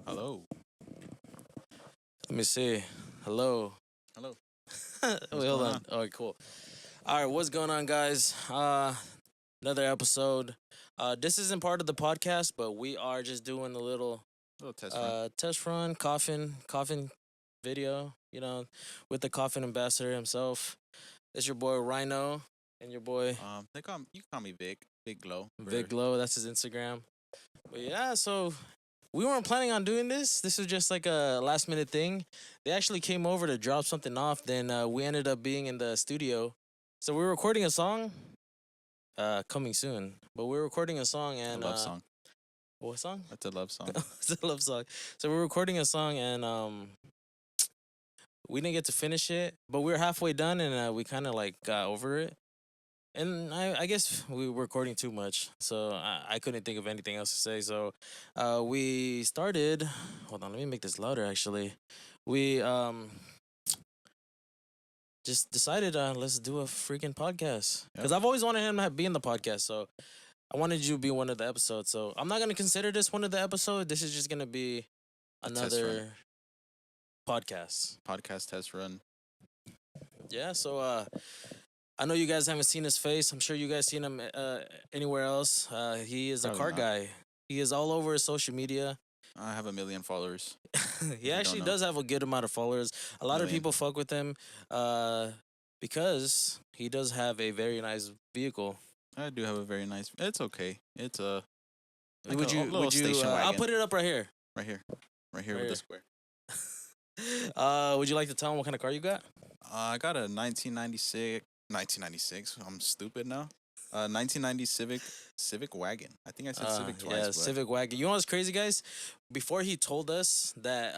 Hello. Let me see. Hello. Hello. Wait, hold going on. on? All right, cool. All right, what's going on, guys? Another episode. This isn't part of the podcast, but we are just doing a little Little test run. test run, coffin video. With the coffin ambassador himself. It's your boy Rhino and your boy You can call me Vic. VicGlo. VicGlo. That's his Instagram. But yeah, so we weren't planning on doing this. This was just like a last minute thing. They actually came over to drop something off. Then we ended up being in the studio. So we were recording a song. Coming soon. But we were recording a song and A love song. What song? That's a love song. It's a love song. So we were recording a song and we didn't get to finish it, but we were halfway done and we kind of like got over it. And I guess we were recording too much, so I couldn't think of anything else to say. So we started. Hold on, let me make this louder. Actually, we just decided let's do a freaking podcast because I've always wanted him to be in the podcast. So I wanted you to be one of the episodes. So I'm not gonna consider this one of the episodes. This is just gonna be another podcast. Podcast test run. Yeah. So I know you guys haven't seen his face. I'm sure you guys seen him anywhere else. He is a Probably car not. guy. He is all over social media. I have 1 million followers. He actually know. does have a good amount of followers. A lot of Million. people fuck with him because he does have a very nice vehicle. I do have a very nice. It's okay. It's a. Like would a you? little Would you? station I'll wagon. put it up right here. Right here. Right here Right with here. the square. Would you like to tell him what kind of car you got? I got a 1996. 1996. I'm stupid now. 1990 Civic wagon. I think I said Civic twice. Yeah, but Civic wagon. You know what's crazy, guys? Before he told us that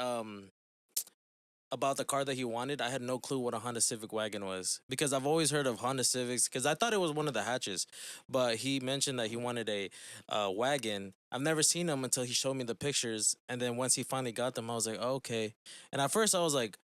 about the car that he wanted, I had no clue what a Honda Civic wagon was because I've always heard of Honda Civics because I thought it was one of the hatches, but he mentioned that he wanted a wagon. I've never seen them until he showed me the pictures, and then once he finally got them, I was like, oh, okay. And at first, I was like,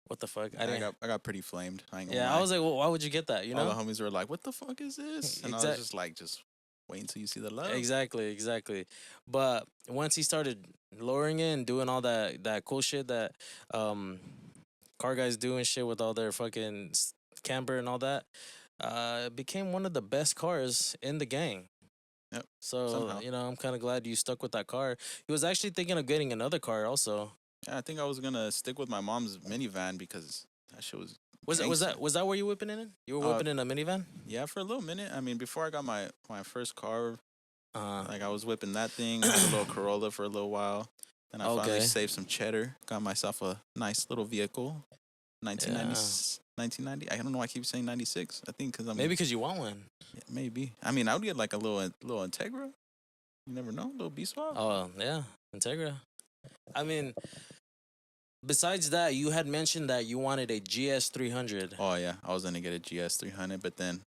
what the fuck? I got pretty flamed. I ain't gonna Yeah, lie. I was like, well, why would you get that? You know? All the homies were like, "What the fuck is this?" And I was just like, "Just wait until you see the love." Exactly. But once he started lowering it and doing all that cool shit that car guys do and shit with all their fucking camber and all that, it became one of the best cars in the gang. Yep. So, Somehow. I'm kind of glad you stuck with that car. He was actually thinking of getting another car also. Yeah, I think I was gonna stick with my mom's minivan because that shit was. Was that where you whipping it in? You were whipping in a minivan? Yeah, for a little minute. I mean, before I got my first car, Uh, like I was whipping that thing. I had a little Corolla for a little while. Then I finally Okay. saved some cheddar. Got myself a nice little vehicle. 1990. I don't know why I keep saying 96. I think because I'm maybe because you want one. Yeah, maybe. I mean, I would get like a little Integra. You never know, little B swap. Oh, yeah. Integra. I mean, besides that, you had mentioned that you wanted a GS 300. Oh yeah, I was gonna get a GS 300, but then,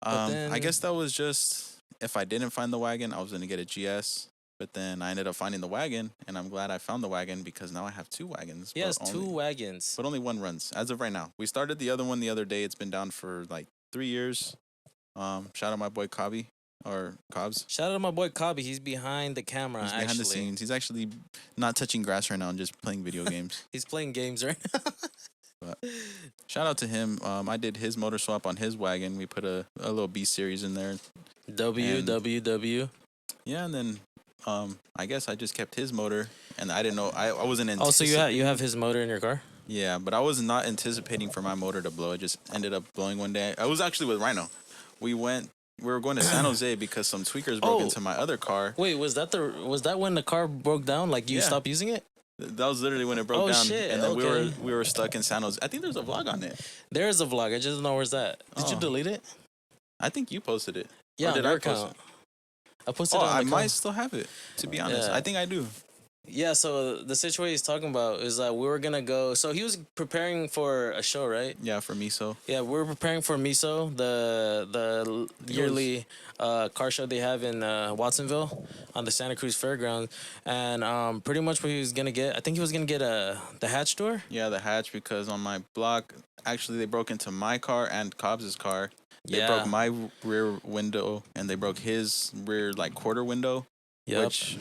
But I guess that was just if I didn't find the wagon, I was gonna get a GS. But then I ended up finding the wagon, and I'm glad I found the wagon because now I have two wagons. He has two wagons. but only one runs as of right now. We started the other one the other day. It's been down for like 3 years. Shout out my boy Cobby or Cobbs. Shout out to my boy Cobby. He's behind the camera. He's behind the scenes. He's actually not touching grass right now and just playing video games. He's playing games right now. But shout out to him. I did his motor swap on his wagon. We put a little B series in there. W. Yeah, and then I guess I just kept his motor, and I didn't know I wasn't Oh, so anticipating. you have his motor in your car? Yeah, but I was not anticipating for my motor to blow. It just ended up blowing one day. I was actually with Rhino. We were going to San Jose because some tweakers broke Oh. into my other car. Wait, was that when the car broke down? Like you Yeah. stopped using it? That was literally when it broke Oh, down, shit, and then okay. we were stuck in San Jose. I think there's a vlog on it. There is a vlog. I just don't know where's that. Did you Oh. delete it? I think you posted it. Yeah, Or on did your I post account. I posted Oh, it on I the might account. still have it. To be honest, Yeah. I think I do. Yeah, so the situation he's talking about is that we were gonna go. So he was preparing for a show, right? Yeah, for Miso. Yeah, we were preparing for Miso, the yearly car show they have in Watsonville on the Santa Cruz Fairgrounds, and pretty much what he was gonna get. I think he was gonna get the hatch door. Yeah, the hatch, because on my block, actually, they broke into my car and Cobbs's car. They Yeah. broke my rear window, and they broke his rear, like, quarter window. Yep. which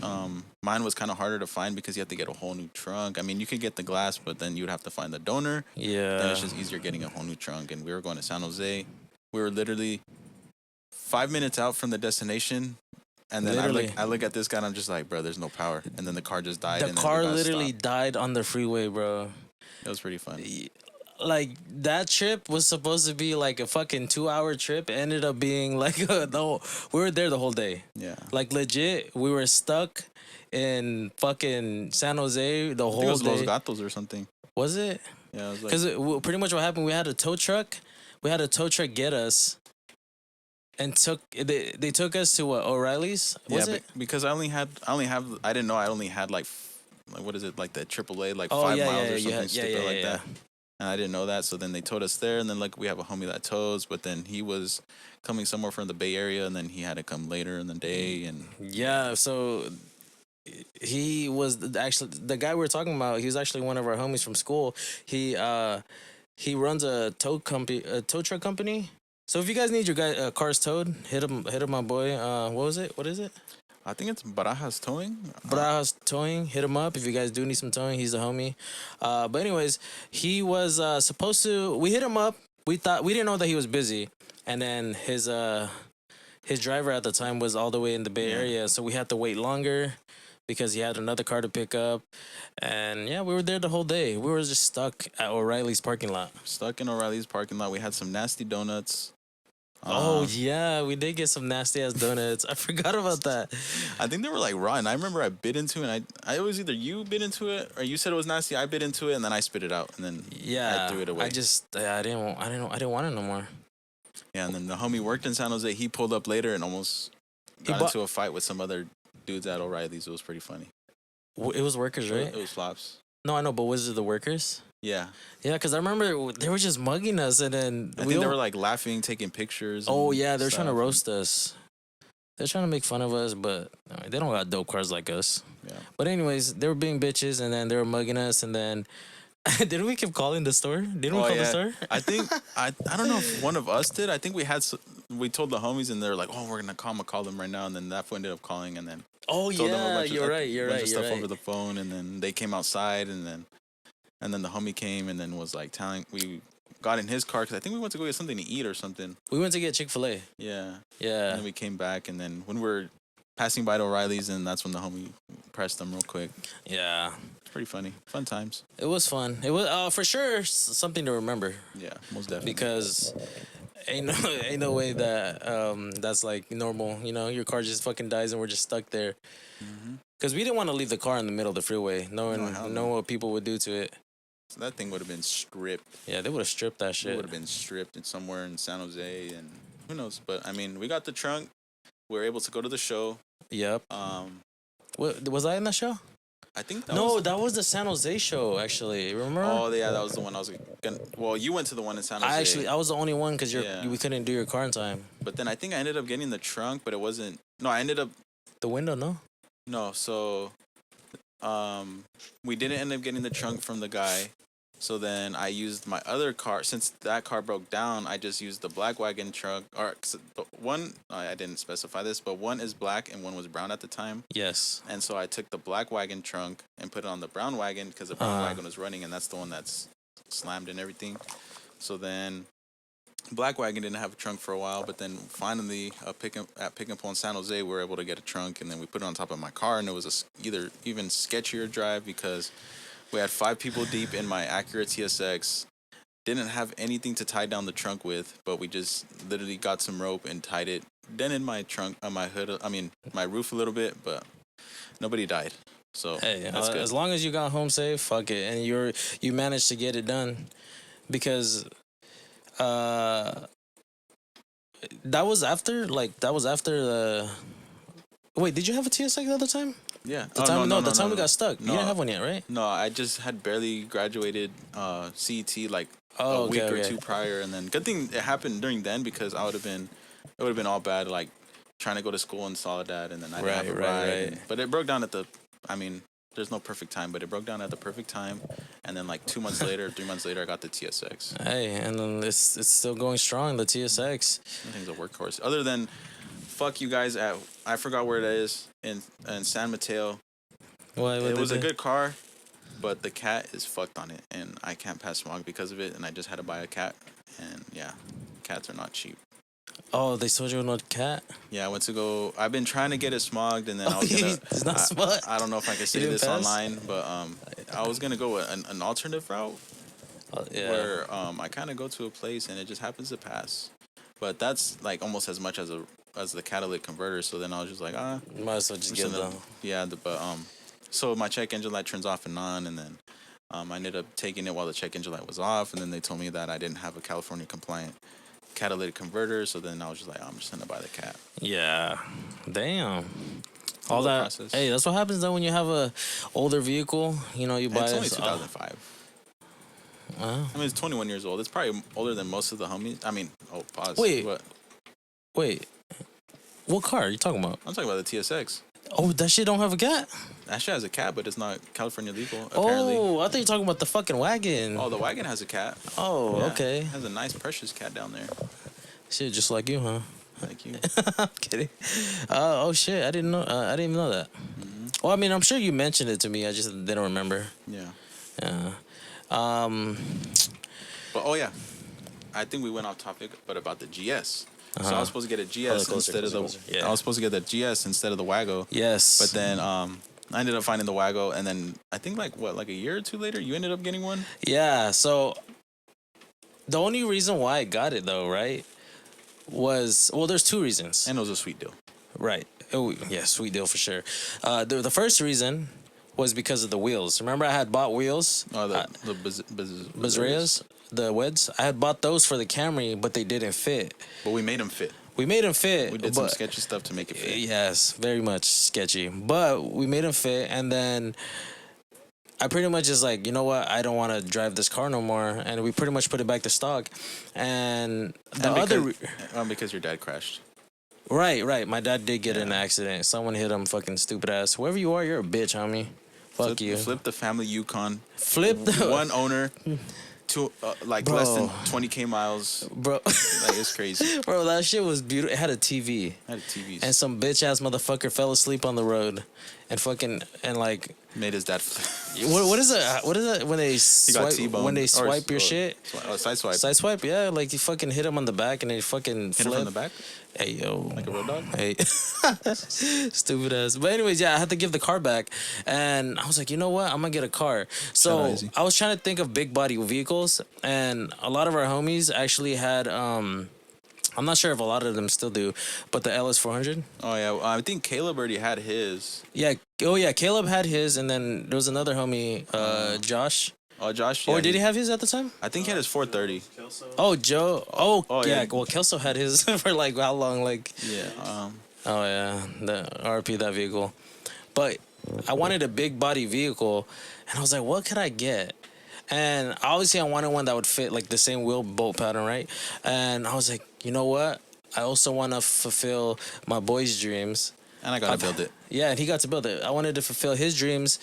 mine was kind of harder to find because you have to get a whole new trunk. I mean, you could get the glass, but then you would have to find the donor. Yeah. Then it's just easier getting a whole new trunk. And we were going to San Jose. We were literally 5 minutes out from the destination. And then I look at this guy and I'm just like, bro, there's no power. And then the car just died. The and car then literally died on the freeway, bro. It was pretty funny. Like, that trip was supposed to be like a fucking 2-hour trip. It ended up being like we were there the whole day. Yeah. Like, legit, we were stuck in fucking San Jose the whole I think it was day. Los Gatos or something. Was it? Yeah, it was Because pretty much what happened, we had a tow truck. We had a tow truck get us. And they took us to O'Reilly's. Was it? Because I didn't know I only had like what is it, like the AAA, like 5 miles or something stupid like that. And I didn't know that, so then they towed us there, and then like we have a homie that tows, but then he was coming somewhere from the Bay Area, and then he had to come later in the day, and yeah, so he was actually the guy we were talking about. He was actually one of our homies from school. He runs a tow truck company. So if you guys need your cars towed, hit him, my boy. What is it? I think it's Barajas Towing. Barajas Towing. Hit him up if you guys do need some towing. He's a homie. But anyways, he was supposed to. We hit him up. We didn't know that he was busy, and then his driver at the time was all the way in the Bay Area, so we had to wait longer because he had another car to pick up. And yeah, we were there the whole day. We were just stuck at O'Reilly's parking lot. Stuck in O'Reilly's parking lot. We had some nasty donuts. Oh yeah, we did get some nasty ass donuts. I forgot about that. I think they were like raw, and I remember I bit into it. And I was either you bit into it or you said it was nasty. I bit into it and then I spit it out and then I threw it away. I didn't want it no more. Yeah, and then the homie worked in San Jose. He pulled up later and almost got into a fight with some other dudes at O'Reilly's. It was pretty funny. It was workers, right? It was flops. No, I know, but was it the workers? Yeah. Yeah, because I remember they were just mugging us, and then I think they were like laughing, taking pictures. Oh yeah, they're trying to roast us. They're trying to make fun of us, but they don't got dope cars like us. Yeah. But anyways, they were being bitches, and then they were mugging us, and then didn't we keep calling the store? Didn't we call the store? I think I don't know if one of us did. I think we told the homies, and they're like, "Oh, we're gonna call them right now," and then that fool ended up calling, and then oh yeah, you're right. Stuff over the phone, and then they came outside, and then the homie came and then was like telling, we got in his car because I think we went to go get something to eat or something. We went to get Chick-fil-A. Yeah. Yeah. And then we came back, and then when we were passing by to O'Reilly's, and that's when the homie pressed them real quick. Yeah. It's pretty funny. Fun times. It was fun. It was for sure something to remember. Yeah, most definitely. Because ain't no way that that's like normal. You know, your car just fucking dies and we're just stuck there. Because we didn't want to leave the car in the middle of the freeway, knowing what people would do to it. So that thing would have been stripped. Yeah, they would have stripped that shit. It would have been stripped in somewhere in San Jose, and who knows. But I mean, we got the trunk. We were able to go to the show. Yep. What, was I in that show? I think that that was the San Jose show, actually. Remember? Oh, yeah, that was the one I was gonna... Well, you went to the one in San Jose. I was the only one because we couldn't do your car in time. But then I think I ended up getting the trunk, but it wasn't... No, I ended up... The window, no? No, so... we didn't end up getting the trunk from the guy. So then I used my other car. Since that car broke down, I just used the black wagon trunk. Or one, I didn't specify this, but one is black and one was brown at the time. Yes. And so I took the black wagon trunk and put it on the brown wagon because the brown wagon was running, and that's the one that's slammed and everything. So then black wagon didn't have a trunk for a while, but then finally at Pick and Pull in San Jose, we were able to get a trunk, and then we put it on top of my car, and it was even sketchier drive because we had 5 people deep in my Acura TSX. Didn't have anything to tie down the trunk with, but we just literally got some rope and tied it. Dented my trunk on my hood. I mean, my roof a little bit, but nobody died. So hey, that's good. As long as you got home safe, fuck it, and you managed to get it done, because that was after the. Wait, did you have a TSX the other time? Yeah. The time we got stuck. You didn't have one yet, right? No, I just had barely graduated CET like a week or two prior, and then good thing it happened during then because it would have been all bad, like trying to go to school in Soledad, and then I didn't have a ride. But it broke down there's no perfect time, but it broke down at the perfect time, and then like 3 months later, I got the TSX. Hey, and then it's still going strong, the TSX. I think it's a workhorse. Other than fuck you guys at, I forgot where it is, in San Mateo. What It was a good car, but the cat is fucked on it, and I can't pass smog because of it, and I just had to buy a cat, and yeah, cats are not cheap. Oh, they sold you another cat? Yeah, I went to go. I've been trying to get it smogged, and then I was gonna. It's not smart. I don't know if I can say didn't this pass? online, but I was gonna go with an alternative route Yeah. where I kind of go to a place and it just happens to pass, but that's like almost as much as the catalytic converter. So then I was just like, You might as well just I'm get just them. gonna- yeah, but so my check engine light turns off and on, and then I ended up taking it while the check engine light was off, and then they told me that I didn't have a California compliant catalytic converter. So then I was just like, I'm just gonna buy the cat. Yeah. Damn. A All little that. process. Hey, that's what happens though when you have a older vehicle. You know, you And buy it's only it. 2005. Wow. I mean, it's 21 years old. It's probably older than most of the homies. I mean, pause. Wait. What? Wait. What car are you talking about? I'm talking about the TSX. Oh, that shit don't have a cat? That shit has a cat, but it's not California legal, apparently. Oh, I thought you were talking about the fucking wagon. Oh, the wagon has a cat. Oh, Yeah, okay. It has a nice, precious cat down there. Shit, just like you, huh? Thank you. I'm kidding. Oh shit, I didn't know. I didn't even know that. Mm-hmm. Well, I mean, I'm sure you mentioned it to me. I just didn't remember. Yeah. Yeah. But, oh, yeah. I think we went off topic, but about the GS. So I Uh-huh. was supposed to get a GS Closer, instead of the. closer. Yeah. I was supposed to get the GS instead of the Wago. Yes. But then I ended up finding the Wago, and then I think like a year or two later, you ended up getting one. Yeah. So the only reason why I got it though, right, was there's two reasons. And it was a sweet deal. Right. Oh, yeah, sweet deal for sure. The first reason was because of the wheels. Remember, I had bought wheels. Oh, the Bazreas, the Weds. I had bought those for the Camry, but they didn't fit. But we made them fit. We made them fit. We did some sketchy stuff to make it fit. Yes, very much sketchy. But we made them fit, and then I pretty much just like, you know what? I don't want to drive this car no more, and we pretty much put it back to stock. And because your dad crashed. Right. My dad did get in an accident. Someone hit him, fucking stupid ass. Whoever you are, you're a bitch, homie. Fuck you. Flip the family Yukon. Flip the one owner. To Bro. less than 20K miles. Bro. Like, it's crazy. Bro, that shit was beautiful. It had a TV. And some bitch ass motherfucker fell asleep on the road, and like made his dad. what is it? What is it when they swipe? When they swipe your shit? Side swipe. Side swipe. Yeah, like you fucking hit him on the back, and they fucking hit him from the back. Hey yo, like a road dog. Hey, stupid ass. But anyways, yeah, I had to give the car back, and I was like, you know what? I'm gonna get a car. So I was trying to think of big body vehicles, and a lot of our homies actually had. I'm not sure if a lot of them still do, but the LS400. Oh yeah, I think Caleb already had his. Yeah. Oh yeah, Caleb had his, and then there was another homie, Josh. Oh, Josh. Yeah, or did he have his at the time? I think he had his 430. Oh, Joe. Oh, yeah. yeah. Well, Kelso had his for like how long? Like. Yeah. Oh yeah, the RP that vehicle, but I wanted a big body vehicle, and I was like, what could I get? And obviously, I wanted one that would fit like the same wheel bolt pattern, right? And I was like, you know what? I also want to fulfill my boy's dreams. And I got to build it. Yeah, and he got to build it. I wanted to fulfill his dreams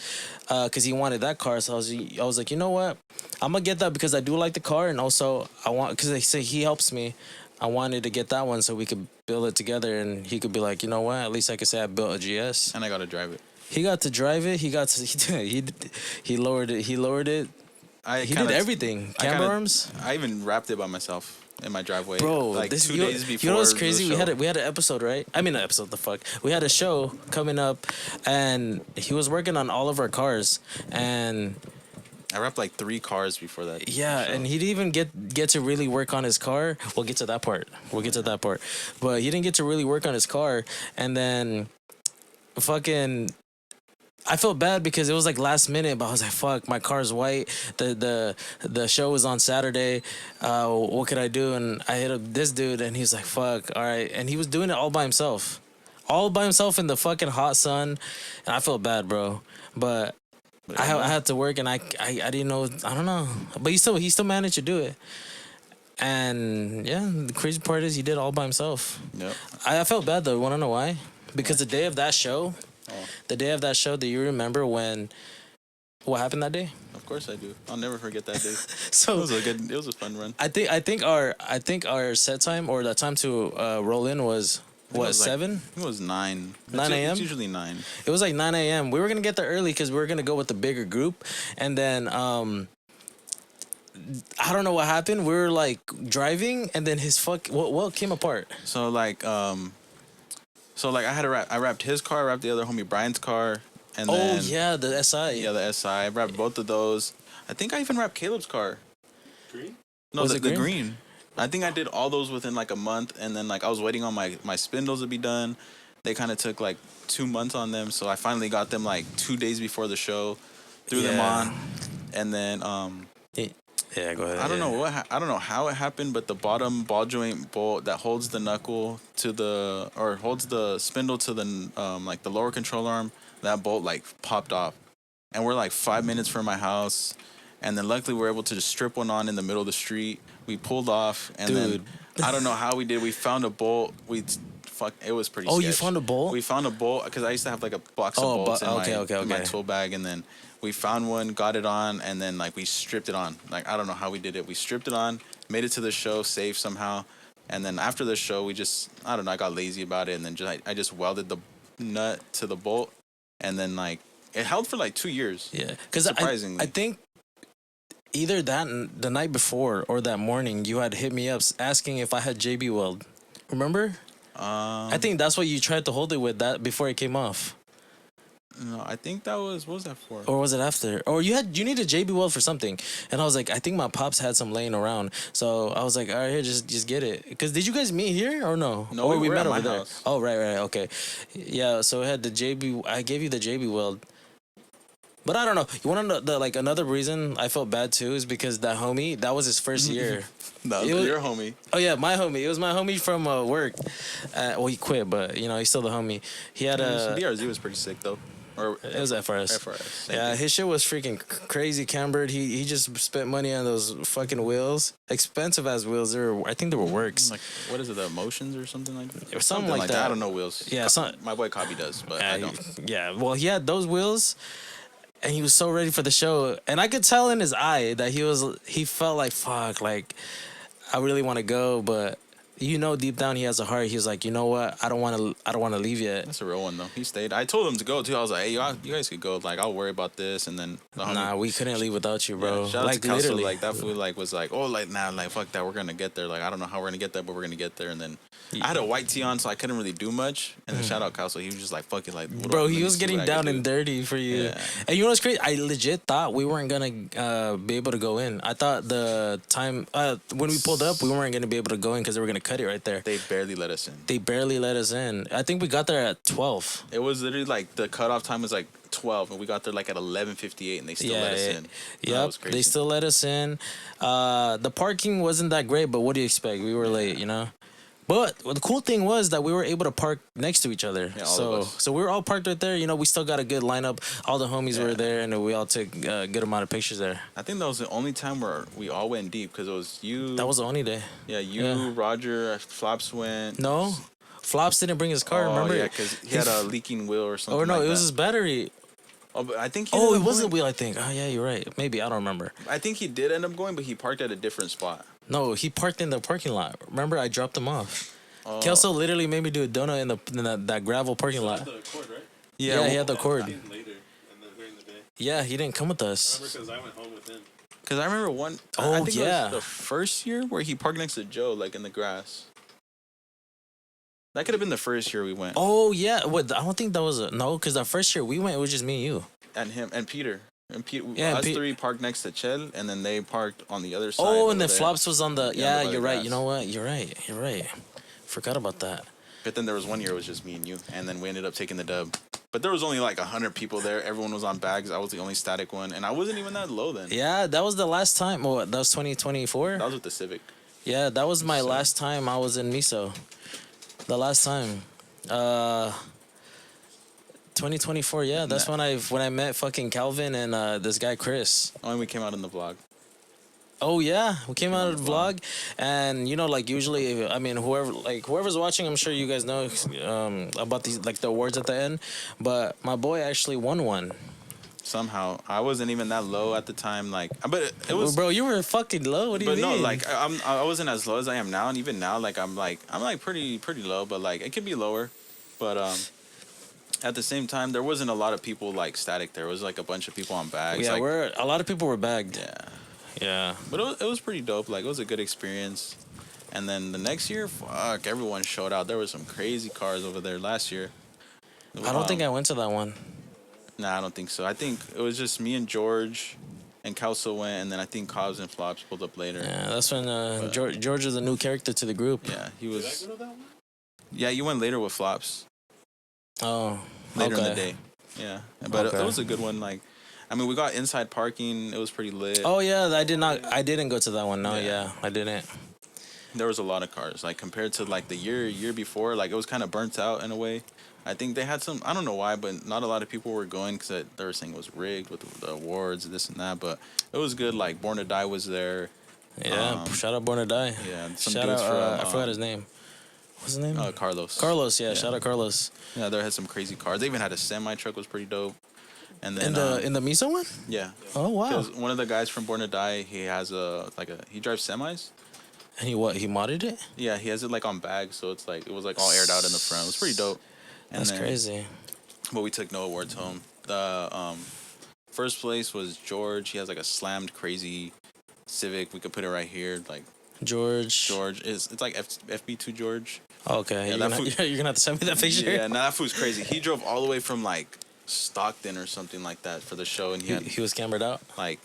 because he wanted that car. So I was like, you know what? I'm going to get that because I do like the car. And also, I want, because they say he helps me. I wanted to get that one so we could build it together. And he could be like, you know what? At least I could say I built a GS. And I got to drive it. He got to drive it. He got to, he lowered it. He lowered it. He did everything. Camber arms. I even wrapped it by myself in my driveway. Bro, like 2 days before. You know what's crazy? We had an episode, right? I mean, an episode. The fuck. We had a show coming up, and he was working on all of our cars, and I wrapped like 3 cars before that. Yeah, show. And he didn't even get to really work on his car. We'll get to that part. But he didn't get to really work on his car, and then fucking. I felt bad because it was like last minute, but I was like, "Fuck, my car's white." The show was on Saturday. What could I do? And I hit up this dude, and he's like, "Fuck, all right." And he was doing it all by himself in the fucking hot sun, and I felt bad, bro. But I had to work, and I didn't know. I don't know, but he still managed to do it. And yeah, the crazy part is he did it all by himself. Yep. I felt bad though. Want to know why? Because the day of that show. Do you remember what happened that day? Of course I do. I'll never forget that day. So it was a fun run. I think our set time or the time to roll in was What, 7? It was 9. 9 a.m.? It's usually 9. It was like 9 a.m. We were going to get there early because we were going to go with the bigger group. And then, I don't know what happened. We were like driving and then what came apart? So like I had I wrapped his car, I wrapped the other homie Brian's car. And then, yeah, the SI. Yeah, the SI. I wrapped both of those. I think I even wrapped Caleb's car. Green? No, Was the it green? green. I think I did all those within like a month, and then like I was waiting on my spindles to be done. They kind of took like 2 months on them, so I finally got them like 2 days before the show, threw them on, and then Yeah, go ahead. I don't know I don't know how it happened, but the bottom ball joint bolt that holds the knuckle to holds the spindle to the like the lower control arm, that bolt like popped off, and we're like 5 minutes from my house. And then luckily we were able to just strip one on in the middle of the street. We pulled off, and then I don't know how we did. We found a bolt. It was pretty. Oh, sketch. you found a bolt? We found a bolt because I used to have like a box of bolts in my tool bag, and then we found one, got it on, and then like we stripped it on. Like I don't know how we did it. We stripped it on, made it to the show safe somehow, and then after the show I don't know. I got lazy about it, and then I just welded the nut to the bolt, and then like it held for like 2 years. Yeah, because surprisingly, I think. Either the night before or that morning, you had hit me up asking if I had JB Weld. Remember? I think that's what you tried to hold it with that before it came off. No, I think that was. What was that for? Or was it after? Or you needed JB Weld for something, and I was like, I think my pops had some laying around, so I was like, all right, here, just get it. Because did you guys meet here or no? No, or we met at over my there. house. Oh, right, okay, yeah. So it had the JB. I gave you the JB Weld. But I don't know. You want to know the another reason I felt bad too is because that homie, that was his first year. No, your homie. Oh yeah, my homie. It was my homie from work. Well, he quit, but he's still the homie. He had a DRZ was pretty sick though. Or it was FRS. FRS. Yeah, his shit was freaking crazy cambered. He just spent money on those fucking wheels, expensive ass wheels. I think they were works. Like what is it? The Emotions or something like that? Or something like that. I don't know wheels. Yeah, my boy Cobby does, but I don't. Yeah, well, he had those wheels. And he was so ready for the show, and I could tell in his eye that he felt like fuck, like I really want to go, but deep down he has a heart. He was like, you know what, I don't want to leave yet. That's a real one though. He stayed. I told him to go too. I was like, hey, you guys could go. Like I'll worry about this, and then we couldn't leave without you, bro. Yeah, shout out like to Kelso, literally, like that fool was like, oh, like nah, like fuck that, we're gonna get there. Like I don't know how we're gonna get there, but we're gonna get there. And then I had a white tee on, so I couldn't really do much. And then shout out Kelso, he was just like, fuck it, like bro, he was getting down and dirty for you. Yeah. And you know what's crazy? I legit thought we weren't gonna be able to go in. I thought the time when we pulled up, we weren't gonna be able to go in because they were gonna cut it right there. They barely let us in. They barely let us in. I think we got there at 12. It was literally like the cutoff time was like 12, and we got there like at 11:58, and they still let us in. Yep, they still let us in. The parking wasn't that great, but what do you expect? We were late, But the cool thing was that we were able to park next to each other. Yeah, all of us. So we were all parked right there. We still got a good lineup. All the homies were there, and we all took a good amount of pictures there. I think that was the only time where we all went deep because it was you. That was the only day. Yeah, Roger, Flops went. No, Flops didn't bring his car. Remember? Yeah, because he had a leaking wheel or something. Or no, like it was that. his battery. Oh, but I think. It was the wheel. I think. Oh yeah, you're right. Maybe I don't remember. I think he did end up going, but he parked at a different spot. No, he parked in the parking lot. Remember, I dropped him off. Kelso literally made me do a donut in that gravel parking lot. The cord, right? Yeah, he had the cord. Later, and then during the day. Yeah, he didn't come with us. Remember, because I went home with him. Because I remember one. I think it was the first year where he parked next to Joe, like in the grass. That could have been the first year we went. Oh yeah, what? I don't think that was no, because the first year we went, it was just me and you. And him and Peter. And Peter, yeah, us three parked next to Chel, and then they parked on the other side. Oh, and then Flops was on the. Yeah, you're right. You know what? You're right. Forgot about that. But then there was one year it was just me and you, and then we ended up taking the dub. But there was only like 100 people there. Everyone was on bags. I was the only static one, and I wasn't even that low then. Yeah, that was the last time. That was 2024. That was with the Civic. Yeah, that was my last time I was in Miso. The last time. 2024, yeah, that's when I met fucking Calvin and this guy Chris. Oh, and we came out in the vlog. Oh yeah, we came out of the vlog, and like usually, I mean, whoever's watching, I'm sure you guys know about these the awards at the end, but my boy actually won one. somehow. I wasn't even that low at the time. Like, but it was. Bro, you were fucking low. What do you But mean? no, like I wasn't as low as I am now, and even now, like I'm pretty low, but like it could be lower. But at the same time, there wasn't a lot of people like static. There was like a bunch of people on bags. yeah, like, a lot of people were bagged. yeah. Yeah. But it was pretty dope. Like, it was a good experience. And then the next year, fuck, everyone showed out. There were some crazy cars over there last year. I don't think I went to that one. Nah, I don't think so. I think it was just me and George and Kelso went, and then I think Cobbs and Flops pulled up later. Yeah, that's when George is a new character to the group. Yeah, he Did I was. go to that one? Yeah, you went later with Flops. Oh, Later in the okay. day. Yeah. But Okay. it was a good one. Like, I mean, we got inside parking. It was pretty lit. Oh yeah, I didn't go to that one. No, Yeah. yeah, I didn't. There was a lot of cars. Like, compared to like the year before, like it was kind of burnt out in a way. I think they had some. I don't know why, but not a lot of people were going because they were saying it was rigged with the awards and this and that. But it was good. Like, Born to Die was there. Yeah, shout out Born to Die. Yeah, some Shout dudes out. from I forgot his name. What's his name? Carlos. Carlos. Yeah, shout out Carlos. Yeah, they had some crazy cars. They even had a semi truck, was pretty dope. And then In the Misa one? yeah, Oh wow. because one of the guys from Born to Die, he has he drives semis. And he modded it? Yeah, he has it like on bags, so it's like it was like all aired out in the front. It was pretty dope. And That's then- crazy. But we took no awards home. The first place was George. He has like a slammed crazy Civic. We could put it right here. Like, George. it's like FB2 George. Okay, Yeah, you're, that you're gonna have to send me that picture. Yeah, nah, that fool's crazy. He drove all the way from like Stockton or something like that for the show, and he had He was cambered out. like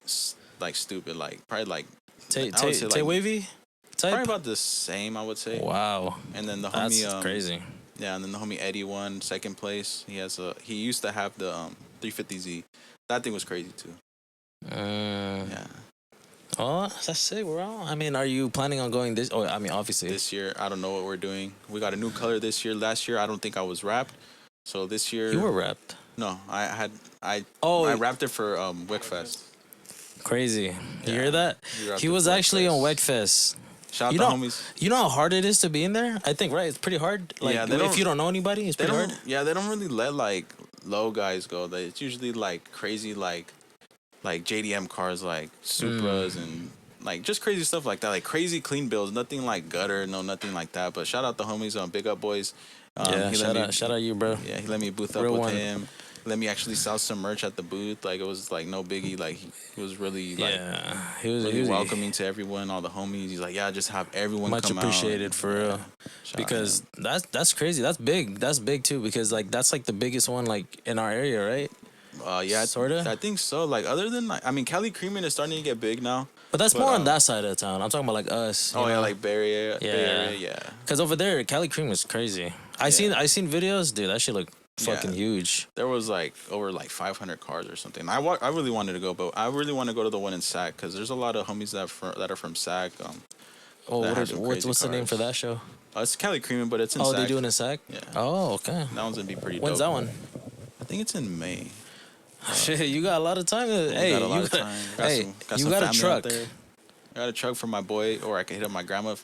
stupid, like probably like Tay I would say, like, Wavy type. probably about the same, I would say. Wow, And then the that's homie crazy. Yeah, and then the homie Eddie won second place. He used to have the 350Z. That thing was crazy too. Yeah. Oh, that's sick, bro. I mean, are you planning on going this? Oh, I mean, obviously. This year, I don't know what we're doing. We got a new color this year. Last year, I don't think I was wrapped. So this year, You were wrapped. No, I Oh, wrapped it for Wickfest. crazy. You Yeah. hear that? We wrapped He it was for actually on Wickfest. Wegfest. Shout out You the know, homies. you know how hard it is to be in there? I think, right? It's pretty hard. Like, Yeah, they if don't- you don't know anybody, it's They pretty don't. hard. Yeah, they don't really let like low guys go. It's usually like crazy like JDM cars, like Supras and like just crazy stuff like that. Like crazy clean builds, nothing like gutter, nothing like that. But shout out the homies on Big Up Boys. Yeah, he let me- shout out you, bro. Yeah, he let me booth up Real with one. him. Let me actually sell some merch at the booth. Like, it was like no biggie. Like, he was really like Yeah, he was really welcoming to everyone, all the homies. He's like, yeah, just have everyone much come appreciated out. for real. Shout out Because him. that's crazy. That's big. That's big too. Because like that's like the biggest one like in our area, right? Yeah, sorta? I think so. Like, other than like, I mean, Cali Creamin' is starting to get big now. But that's But, more on that side of the town. I'm talking about like us. Oh yeah, like Bay Area. Yeah. Bay Area, yeah. Because over there, Cali Cream is crazy. I seen videos, dude. That shit look fucking huge. There was like over like 500 cars or something. I really wanted to go, but I really want to go to the one in Sac because there's a lot of homies that are from Sac. Oh, that have some what's crazy the name for cars. that show? It's Cali Creamin', but it's in Oh, Sac. they do it in Sac? Yeah. Oh, okay. That one's gonna be pretty When's dope. that one? I think it's in May. Shit, you got a lot of time. Hey, got a lot you of got, time. hey, Got you some got a family out truck. there. I got a truck for my boy, or I could hit up my grandma.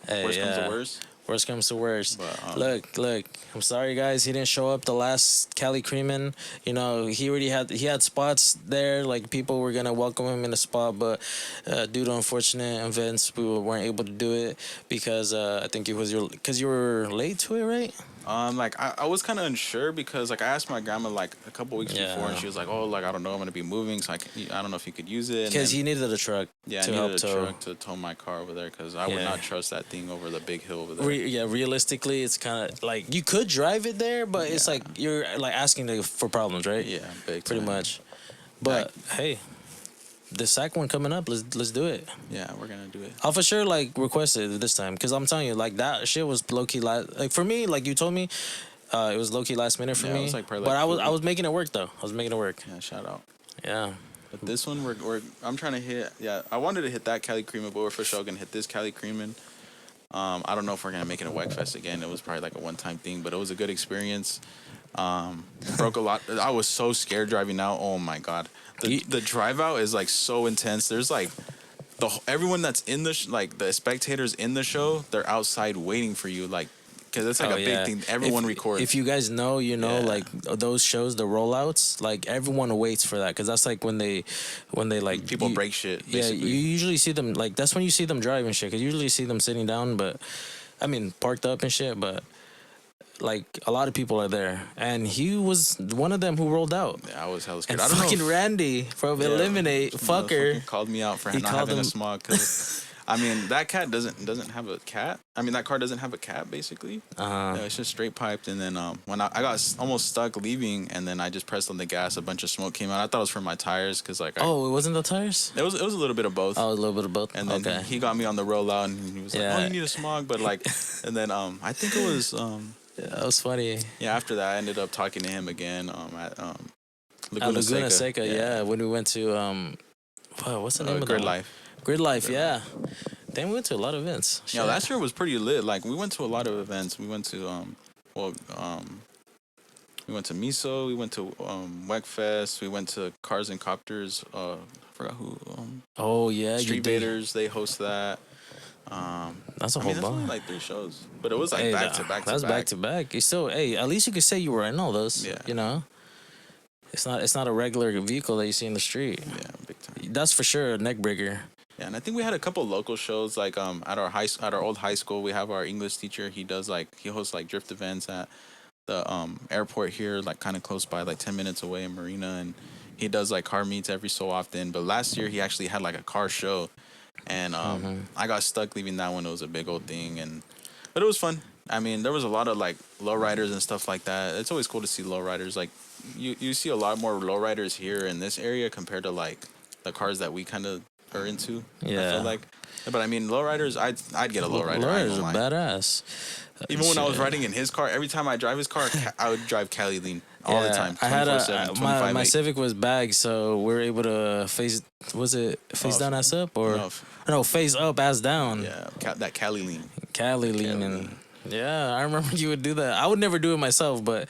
Hey, Worst comes yeah. to worst. Worst comes to worst. But, Look. I'm sorry, guys. He didn't show up the last Cali Creamin'. You know, he had spots there. Like people were gonna welcome him in the spot, but due to unfortunate events, we weren't able to do it because I think it was because you were late to it, right? Like I was kind of unsure because like I asked my grandma like a couple weeks before, and she was like, "Oh, like I don't know, I'm gonna be moving, so I don't know if you could use it." Because he needed a truck. Yeah, to I help needed a tow. truck to tow my car over there because I would Yeah. not trust that thing over the big hill over there. Realistically, it's kind of like you could drive it there, but it's Yeah. like you're like asking for problems, right? Yeah, big pretty time. much. But hey, the SAC one coming up. Let's do it. Yeah, we're gonna do it. I'll for sure like request it this time because I'm telling you, like that shit was low key like for me, like you told me, it was low key last minute for Yeah, it me. was, like, probably, but like, I was making it work though. I was making it work. Yeah, shout out. Yeah. But this one, I'm trying to hit. Yeah, I wanted to hit that Cali Creamin', but we're for sure gonna hit this Cali Creamin'. I don't know if we're gonna make it a Wegfest again. It was probably like a one-time thing, but it was a good experience. Broke a lot. I was so scared driving out. Oh my god, the drive out is like so intense. There's like everyone that's in the like the spectators in the show. They're outside waiting for you. Like because it's like a big thing. Everyone records. If you guys know, you know, like those shows, the rollouts, like everyone waits for that because that's like when they like people break shit. Basically. Yeah, you usually see them like that's when you see them driving shit. Cause you usually see them sitting down, but I mean parked up and shit. But like a lot of people are there, and he was one of them who rolled out. Yeah, I was hella scared. And I don't fucking know. Randy from Eliminate fucker called me out for not having a smog because. I mean, that cat doesn't have a cat. I mean, that car doesn't have a cat, basically. It's just straight piped. And then when I got almost stuck leaving, and then I just pressed on the gas, a bunch of smoke came out. I thought it was from my tires because, like, it wasn't the tires? It was a little bit of both. Oh, a little bit of both. And then he got me on the rollout, and he was like, "Oh, you need a smog," but like, and then I think it was that was funny. Yeah, after that, I ended up talking to him again at Laguna Seca. Yeah, when we went to what's the name of Grid that? Life. Grid Life, yeah. Then we went to a lot of events. Yeah, last year was pretty lit. Like we went to a lot of events. We went to we went to Miso. We went to Wreckfest. We went to Cars and Copters. I forgot who. Oh yeah, Street Vaders. They host that. That's a whole bunch. Only like 3 shows, but it was like back to back. That's back to back. You still, at least you could say you were in all those. Yeah. You know, it's not a regular vehicle that you see in the street. Yeah, big time. That's for sure a neck breaker. Yeah, and I think we had a couple local shows like at our old high school. We have our English teacher. He hosts like drift events at the airport here, like kind of close by, like 10 minutes away in Marina, and he does like car meets every so often. But last year he actually had like a car show, and I got stuck leaving that one. It was a big old thing, but it was fun. I mean, there was a lot of like lowriders and stuff like that. It's always cool to see lowriders. Like you see a lot more lowriders here in this area compared to like the cars that we kind of are into. Yeah. I feel like. But I mean, lowriders, I'd get a lowrider. Lowriders are badass. Even when I was riding in his car, every time I drive his car, I would drive Cali lean all the time. I had my Civic was bagged, so we were able to face down ass up or no face up ass down. Yeah, that Cali lean. Cali lean and. Yeah, I remember you would do that. I would never do it myself, but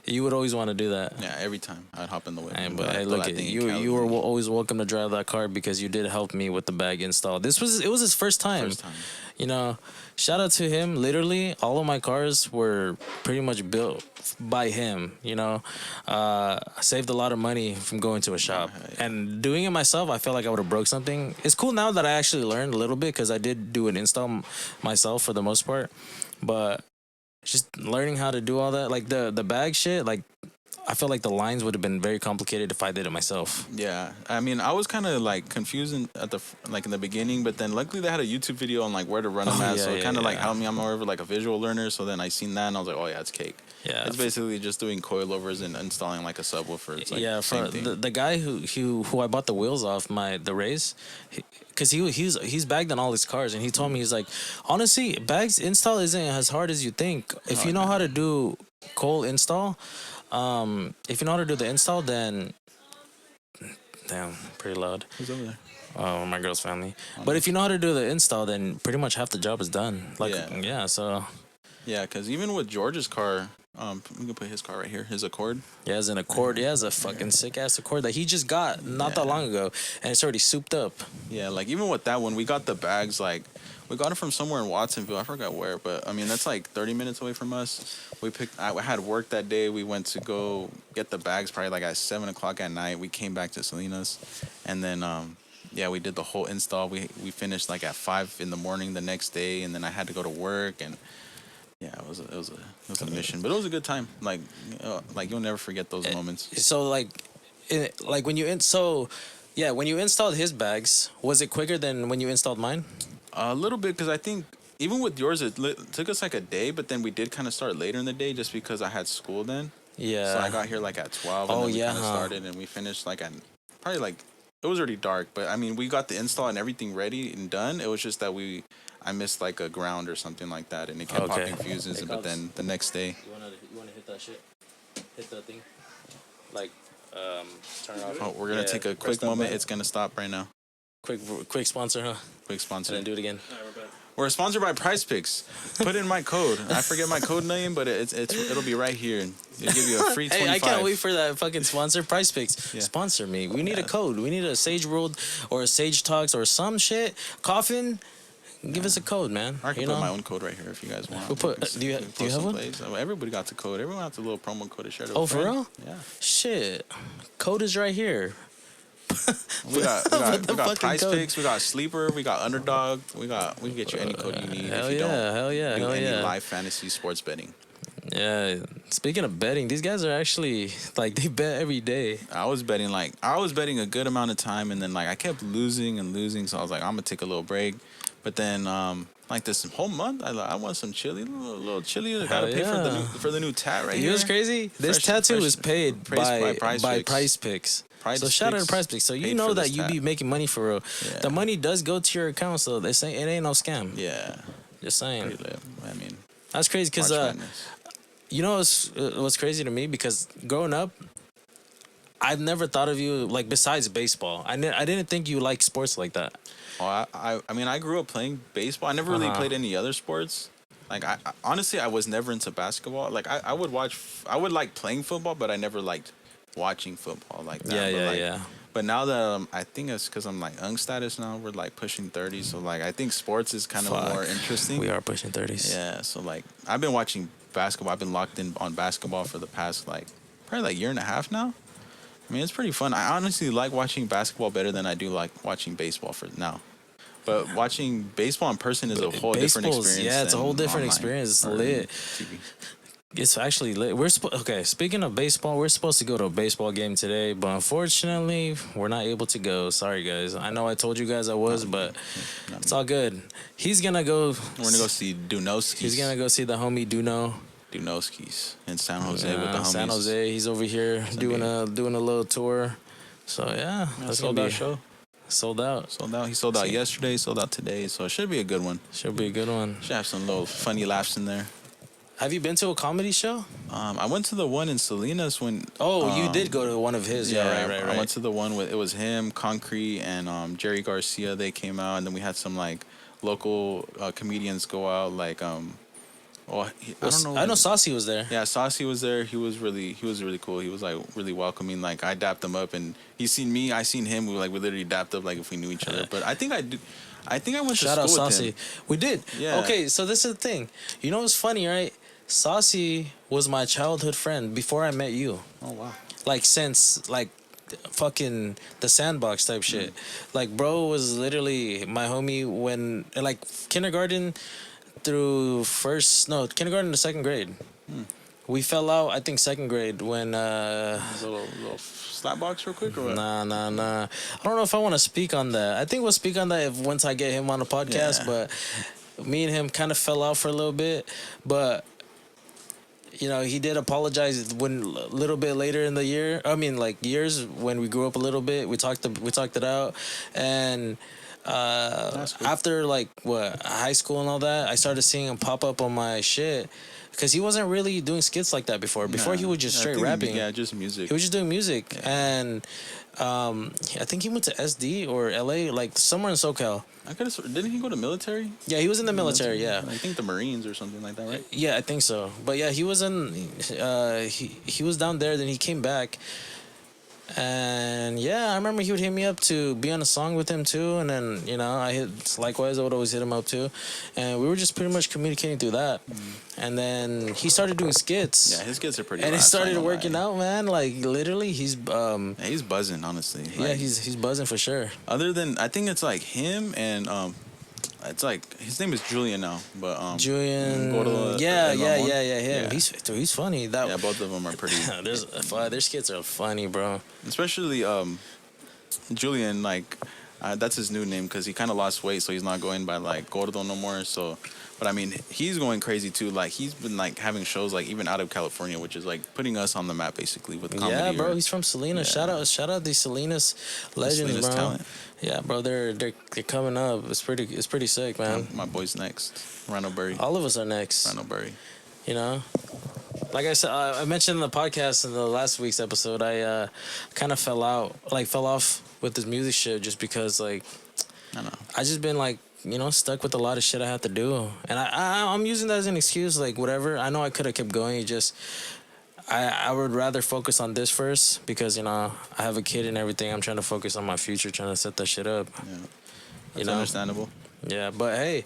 you would always want to do that. Yeah, every time I'd hop in the way. But hey, look, you were always welcome to drive that car because you did help me with the bag install. It was his first time. You know, shout out to him. Literally, all of my cars were pretty much built by him. You know, I saved a lot of money from going to a shop and doing it myself. I felt like I would have broke something. It's cool now that I actually learned a little bit because I did do an install myself for the most part. But just learning how to do all that, like the bag shit, like I feel like the lines would have been very complicated if I did it myself. Yeah, I mean, I was kind of like confused in the beginning, but then luckily they had a YouTube video on like where to run them at, so it kind of like helped me. I'm more of like a visual learner, so then I seen that and I was like, oh yeah, it's cake. Yeah, it's basically just doing coilovers and installing like a subwoofer. It's like for the guy who I bought the wheels off the Rays. Because he's bagged on all his cars, and he told me, he's like, honestly, bags install isn't as hard as you think. If you know how to do coal install, if you know how to do the install, then damn, pretty loud. Who's over there? Oh, my girl's family. But if you know how to do the install, then pretty much half the job is done. Yeah, because even with George's car, we can put his car right here. His Accord. Yeah, it's an Accord. Yeah, it's a fucking sick ass Accord that he just got not that long ago, and it's already souped up. Yeah, like even with that one, we got the bags. Like we got it from somewhere in Watsonville. I forgot where, but I mean that's like 30 minutes away from us. I had work that day. We went to go get the bags probably like at 7:00 at night. We came back to Salinas, and then we did the whole install. We finished like at 5 a.m. the next day, and then I had to go to work and. Yeah, it was a mission, but it was a good time. Like you'll never forget those moments. So when you installed his bags, was it quicker than when you installed mine? A little bit, because I think even with yours, it took us like a day, but then we did kind of start later in the day just because I had school then. Yeah. So I got here like at 12. And then we kind of started, and we finished like at probably like it was already dark, but I mean we got the install and everything ready and done. It was just that I missed like a ground or something like that, and it kept popping fuses. But then the next day, you wanna hit that shit, hit that thing, like turn it off. Oh, we're gonna take a quick moment. It's gonna stop right now. Quick sponsor, huh? Quick sponsor. And then do it again. We're sponsored by Price Picks. Put in my code. I forget my code name, but it'll be right here. It'll give you a free 25. Hey, I can't wait for that fucking sponsor. Price Picks. Yeah. Sponsor me. We need a code. We need a Sage World or a Sage Talks or some shit. Coffin. Give us a code, man. I can put my own code right here if you guys want. We'll put, do you have one? Everybody got the code. Everyone has a little promo code to share. Oh, for real? Yeah. Shit. Code is right here. We got Price Picks, we got Sleeper, we got Underdog, we can get you any code you need. Hell if you yeah, hell yeah, do hell any yeah. live fantasy sports betting. Yeah. Speaking of betting, these guys are actually like they bet every day. I was betting a good amount of time, and then like I kept losing and losing, so I was like, I'm gonna take a little break. But then like this whole month, I want some chili, a little chili. I gotta pay for the new tat right here. You know what's crazy? This tattoo is paid by Price Picks. So shout out to Price Picks. So you know that you be making money for real. Yeah. The money does go to your account, so they say it ain't no scam. Yeah, just saying. Pretty lit. I mean, that's crazy because you know what's crazy to me, because growing up, I've never thought of you like besides baseball. I didn't think you liked sports like that. Oh, I mean, I grew up playing baseball. I never really played any other sports. Like I honestly, I was never into basketball. Like I would like playing football, but I never liked watching football like that. Yeah. But now that I think it's because I'm like young status now. We're like pushing 30, so like I think sports is kind of more interesting. We are pushing 30s. Yeah, so like I've been watching basketball. I've been locked in on basketball for the past like probably like year and a half now. I mean, it's pretty fun. I honestly like watching basketball better than I do like watching baseball for now. But watching baseball in person is a whole different experience. Yeah, it's a whole different experience. It's lit. TV. It's actually lit. Speaking of baseball, we're supposed to go to a baseball game today, but unfortunately, we're not able to go. Sorry, guys. I know I told you guys I was, but it's all good. He's gonna go. We're gonna go see Dunoskis. He's gonna go see the homie Dunoskis in San Jose with the homies. San Jose. He's over here doing a little tour. So yeah, that's gonna be a show. Sold out. He sold out yesterday. Sold out today. So it should be a good one. Should have some little funny laughs in there. Have you been to a comedy show? I went to the one in Salinas when. Oh, you did go to one of his. Yeah, right. I went to the one with it was him, Concrete, and Jerry Garcia. They came out, and then we had some like local comedians go out. Like I don't know. I know Saucy was there. Yeah, Saucy was there. He was really cool. He was like really welcoming. Like I dapped him up, and he seen me. I seen him. We literally dapped up like if we knew each other. But I think I went to school with Saucy. Him. We did. Yeah. Okay, so this is the thing. You know what's funny, right? Saucy was my childhood friend before I met you. Oh wow! Like since like fucking the Sandbox type shit. Like bro was literally my homie when like kindergarten through kindergarten to second grade. We fell out. I think second grade when a little slap box real quick or what? Nah. I don't know if I want to speak on that. I think we'll speak on that once I get him on the podcast. Yeah. But me and him kind of fell out for a little bit, but. You know, he did apologize when a little bit later in the year. I mean, like years when we grew up a little bit. We talked it out, and after like high school and all that, I started seeing him pop up on my shit because he wasn't really doing skits like that before. Before he was just straight rapping. Yeah, just music. He was just doing music, and I think he went to SD or LA, like somewhere in SoCal. Didn't he go to military? Yeah, he was in the military. Yeah, I think the Marines or something like that, right? Yeah, I think so. But yeah, he was he was down there. Then he came back, and yeah, I remember he would hit me up to be on a song with him too. And then I would always hit him up too, and we were just pretty much communicating through that. And then he started doing skits. Yeah, his skits are pretty. And he started working out, man. Like literally, he's he's buzzing, honestly. Yeah, like, he's buzzing for sure. Other than I think it's like him and it's like his name is Julian now, but Julian. Him. Yeah. He's funny. Yeah, both of them are pretty. Their skits are funny, bro. Especially Julian, like that's his new name because he kind of lost weight, so he's not going by like Gordo no more. So. But I mean, he's going crazy too. Like he's been like having shows like even out of California, which is like putting us on the map basically with comedy. Yeah, bro, he's from Salinas. Yeah. Shout out the Salinas legends, bro. Talent. Yeah, bro, they're coming up. It's pretty sick, man. My boy's next. RynoBurry. All of us are next. RynoBurry. You know, like I said, I mentioned in the podcast in the last week's episode, I kind of fell off with this music shit just because like I just been like. Stuck with a lot of shit I have to do. And I'm using that as an excuse, like, whatever. I know I could have kept going. It just, I would rather focus on this first because, I have a kid and everything. I'm trying to focus on my future, trying to set that shit up. Yeah. That's understandable. Yeah, but hey,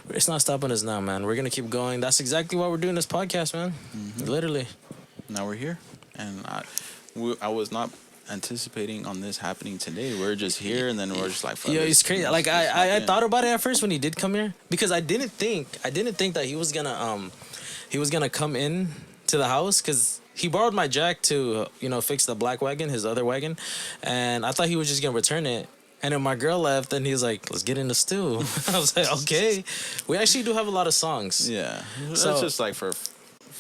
it's not stopping us now, man. We're gonna keep going. That's exactly why we're doing this podcast, man. Literally. Now we're here, and I was not anticipating on this happening today. We're just here, and then we're just like, fuck, Yo, it's crazy. Like let's hop I in. thought about it at first when he did come here because I didn't think that he was gonna come in to the house because he borrowed my jack to fix the black wagon, his other wagon, and I thought he was just gonna return it. And then my girl left, and he's like, "Let's get in the stew." I was like, "Okay." We actually do have a lot of songs. Yeah, So- that's just like for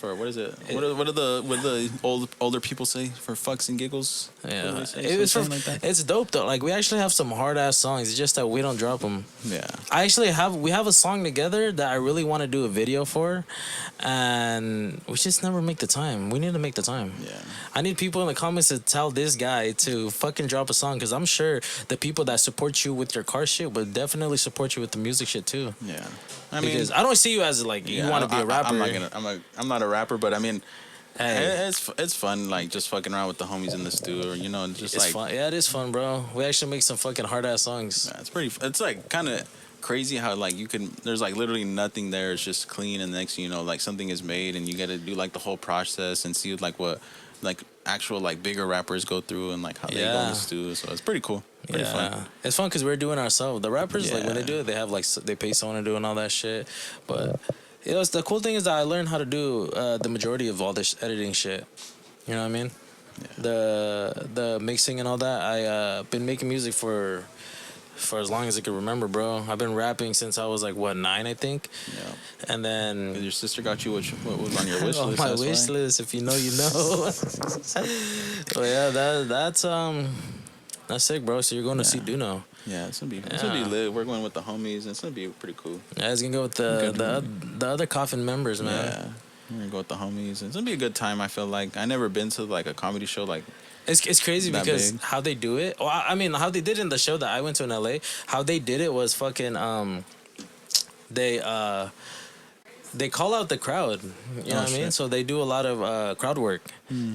what is it? What do the older people say? For fucks and giggles. Yeah, What do they say? it was Something like that? it's dope though. Like we actually have some hard ass songs. It's just that we don't drop them. Yeah. We have a song together that I really want to do a video for, and we just never make the time. We need to make the time. Yeah. I need people in the comments to tell this guy to fucking drop a song because I'm sure the people that support you with your car shit would definitely support you with the music shit too. Yeah. I mean, Because I don't see you as like you want to be a rapper. I'm not a rapper, but I mean, Hey. it's fun, like just fucking around with the homies in the stew, or just It's like fun. Yeah, it is fun, bro. We actually make some fucking hard ass songs. yeah, it's like kind of crazy how like there's like literally nothing there. It's just clean, and the next thing you know, like something is made, and you got to do like the whole process and see like what like actual like bigger rappers go through and like how they go in Yeah. the stew. So it's pretty cool. Pretty fun. It's fun because we're doing it ourselves. The rappers, like when they Yeah. do it, they have like they pay someone to do and all that shit. But the cool thing is that I learned how to do the majority of all this editing shit. You know what I mean? The mixing and all that. I been making music for as long as I can remember, bro. I've been rapping since I was like 9, I think. Yeah. And then Your sister got you what was on your wish on list? my that's wish why? list, if you know, you know. But yeah, that's sick, bro. So you're going to see Duno. Yeah, it's gonna be lit. We're going with the homies, and it's gonna be pretty cool. Yeah, it's gonna go with the other coffin members, man. Yeah, we're gonna go with the homies. It's gonna be a good time. I feel like I never been to like a comedy show like. It's crazy That because big. how they do it. Well, I mean, how they did it in the show that I went to in LA. How they did it was fucking they call out the crowd. You know what I mean? shit. So they do a lot of crowd work.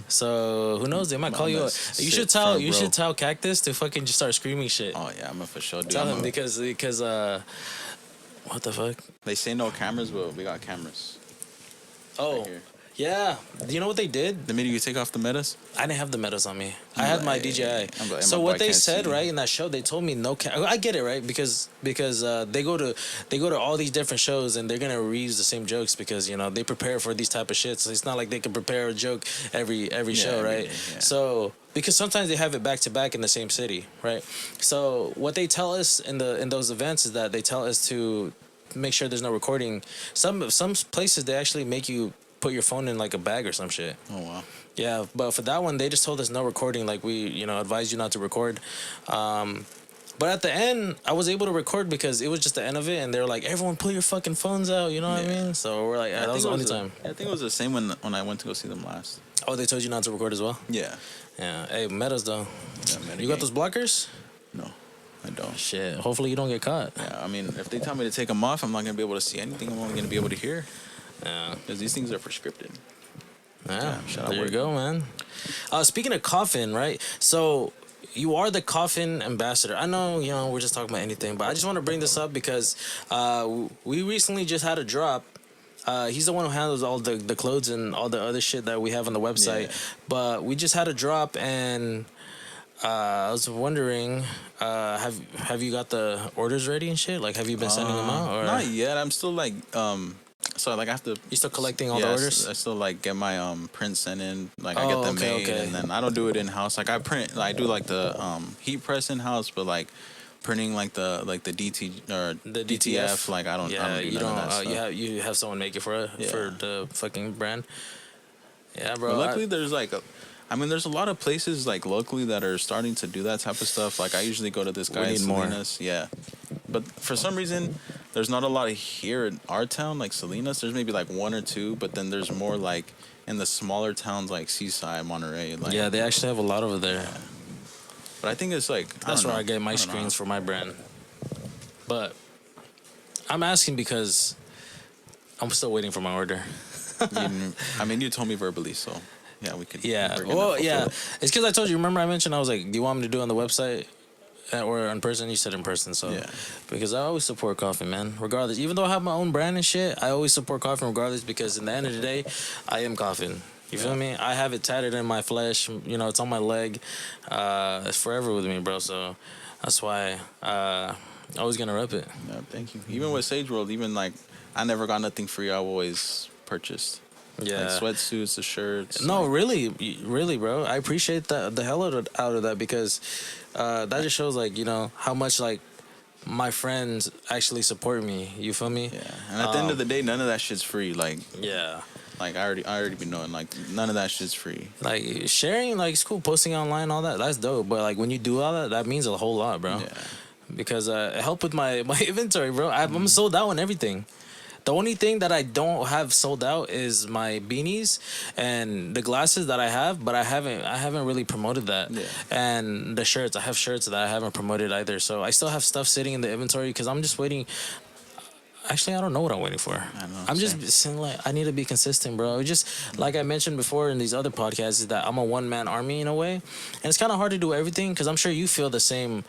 So who knows? They might call you. that's You sick, should tell. front You row. should tell Cactus to fucking just start screaming shit. Oh yeah, I'm gonna for sure do. Tell him because what the fuck? They say no cameras, but we got cameras. Oh Right here. yeah. Do you know what they did? The minute you take off the metas, I didn't have the medals on me. I had my Like, DJI. I'm like, So my what boy they can't said see. right in that show, they told me no. I get it, right? Because they go to all these different shows and they're gonna reuse the same jokes because they prepare for these type of shit. So it's not like they can prepare a joke every show, every right? day, yeah. So because sometimes they have it back to back in the same city, right? So what they tell us in those events is that they tell us to make sure there's no recording. Some places they actually make you put your phone in like a bag or some shit. oh wow, Yeah, but for that one, they just told us no recording. Like we, advised you not to record. But at the end, I was able to record because it was just the end of it, and they were like, "Everyone, pull your fucking phones out." You know what I Yeah. mean? So we're like, that was the only time. I think it was the same when I went to go see them last. Oh, they told you not to record as well. Yeah. Yeah. Hey, metas though. Yeah, You got those blockers? No, I don't. Shit. Hopefully you don't get caught. Yeah, I mean, if they tell me to take them off, I'm not gonna be able to see anything. I'm only gonna be able to hear Yeah. because these things are prescripted. Yeah. Damn, shout out There you Word. go, man. Speaking of coffin, right? So you are the coffin ambassador. I know, we're just talking about anything, but I just want to bring this up because we recently just had a drop. He's the one who handles all the clothes and all the other shit that we have on the website. Yeah. But we just had a drop, and I was wondering, have you got the orders ready and shit? Like, have you been sending them out? Or Not yet. I'm still like so like I have to. you still collecting all the Yeah, orders? I still like get my prints sent in. Like I Oh, get them okay, made, okay. and then I don't do it in house. Like I do like the heat press in house, but like printing like the DT or The DTF. Like I don't. Yeah, I don't do you none don't. of that stuff. You have someone make it for Yeah. the fucking brand. Yeah, bro. But luckily, there's like there's a lot of places like locally that are starting to do that type of stuff. Like I usually go to this guy in need more. Salinas. Yeah. But for some reason, there's not a lot of here in our town, like Salinas. There's maybe like one or two, but then there's more like in the smaller towns like Seaside, Monterey. Like, yeah, they actually have a lot over there. But I think it's like That's don't where know. I get my don't know. screens for my brand. But I'm asking because I'm still waiting for my order. You told me verbally, so yeah, we could. Yeah. we're gonna Well, fulfill yeah. it. It's because I told you. Remember, I mentioned I was like, "Do you want me to do it on the website?" or in person? You said in person, so Yeah. because I always support coffee, man. Regardless, even though I have my own brand and shit, I always support coffee regardless because in the end of the day, I am coffee. You feel me? I have it tatted in my flesh. You know, it's on my leg. It's forever with me, bro. So that's why always gonna rep it. No, thank you. Even with Sage World, even like I never got nothing free. I always purchased. Yeah. Like sweatsuits, the shirts. No, like, really, bro. I appreciate the hell out of that because that just shows like how much like my friends actually support me. You feel me? Yeah. And at the end of the day, none of that shit's free. Like Yeah. I already been knowing like none of that shit's free. Like sharing, like it's cool. Posting online, all that, that's dope. But like when you do all that, that means a whole lot, bro. Yeah. Because it helped with my inventory, bro. I'm sold out on everything. The only thing that I don't have sold out is my beanies and the glasses that I have, but I haven't really promoted that. Yeah. And the shirts, I have shirts that I haven't promoted either. So I still have stuff sitting in the inventory because I'm just waiting. Actually, I don't know what I'm waiting for. I'm just saying, like, I need to be consistent, bro. Just like I mentioned before in these other podcasts, is that I'm a one-man army in a way, and it's kind of hard to do everything because I'm sure you feel the same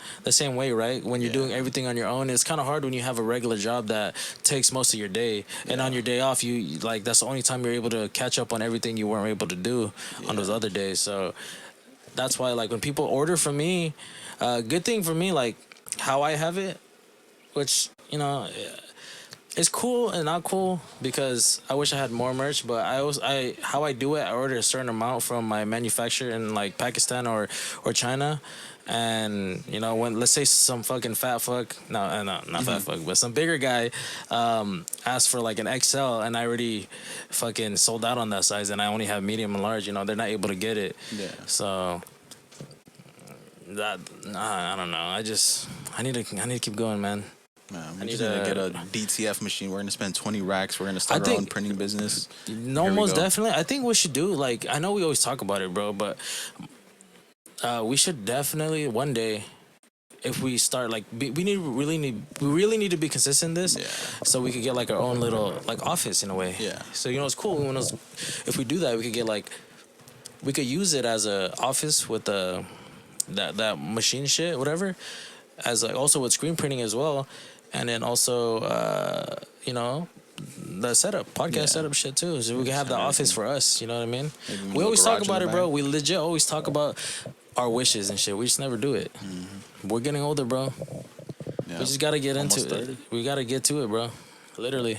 way, right? When you're doing everything on your own, it's kind of hard when you have a regular job that takes most of your day, and on your day off, you like that's the only time you're able to catch up on everything you weren't able to do on those other days. So that's why, like, when people order from me, good thing for me, like how I have it, which it's cool and not cool because I wish I had more merch, but how I do it, I order a certain amount from my manufacturer in like Pakistan or China, and when let's say some fucking fat fuck, not fat fuck, but some bigger guy asked for like an XL, and I already fucking sold out on that size, and I only have medium and large. They're not able to get it. Yeah. So I don't know. I need to keep going, man. We need to get a DTF machine. We're gonna spend 20 racks. We're gonna start I our own think- printing business. No, most definitely. I think we should do like I know we always talk about it, bro, but we should definitely one day, if we start like we really need to be consistent in this, so we could get like our own little like office in a way. Yeah. So it's cool if we do that, we could get like we could use it as a office with that machine shit, whatever, as like also with screen printing as well. And then also, the podcast setup shit too. So we can have the office for us. You know what I mean? Maybe We always talk garage in about the it, bro. back. We legit always talk about our wishes and shit. We just never do it. We're getting older, bro. Yeah. We just gotta get into Almost it. 30. We gotta get to it, bro. Literally.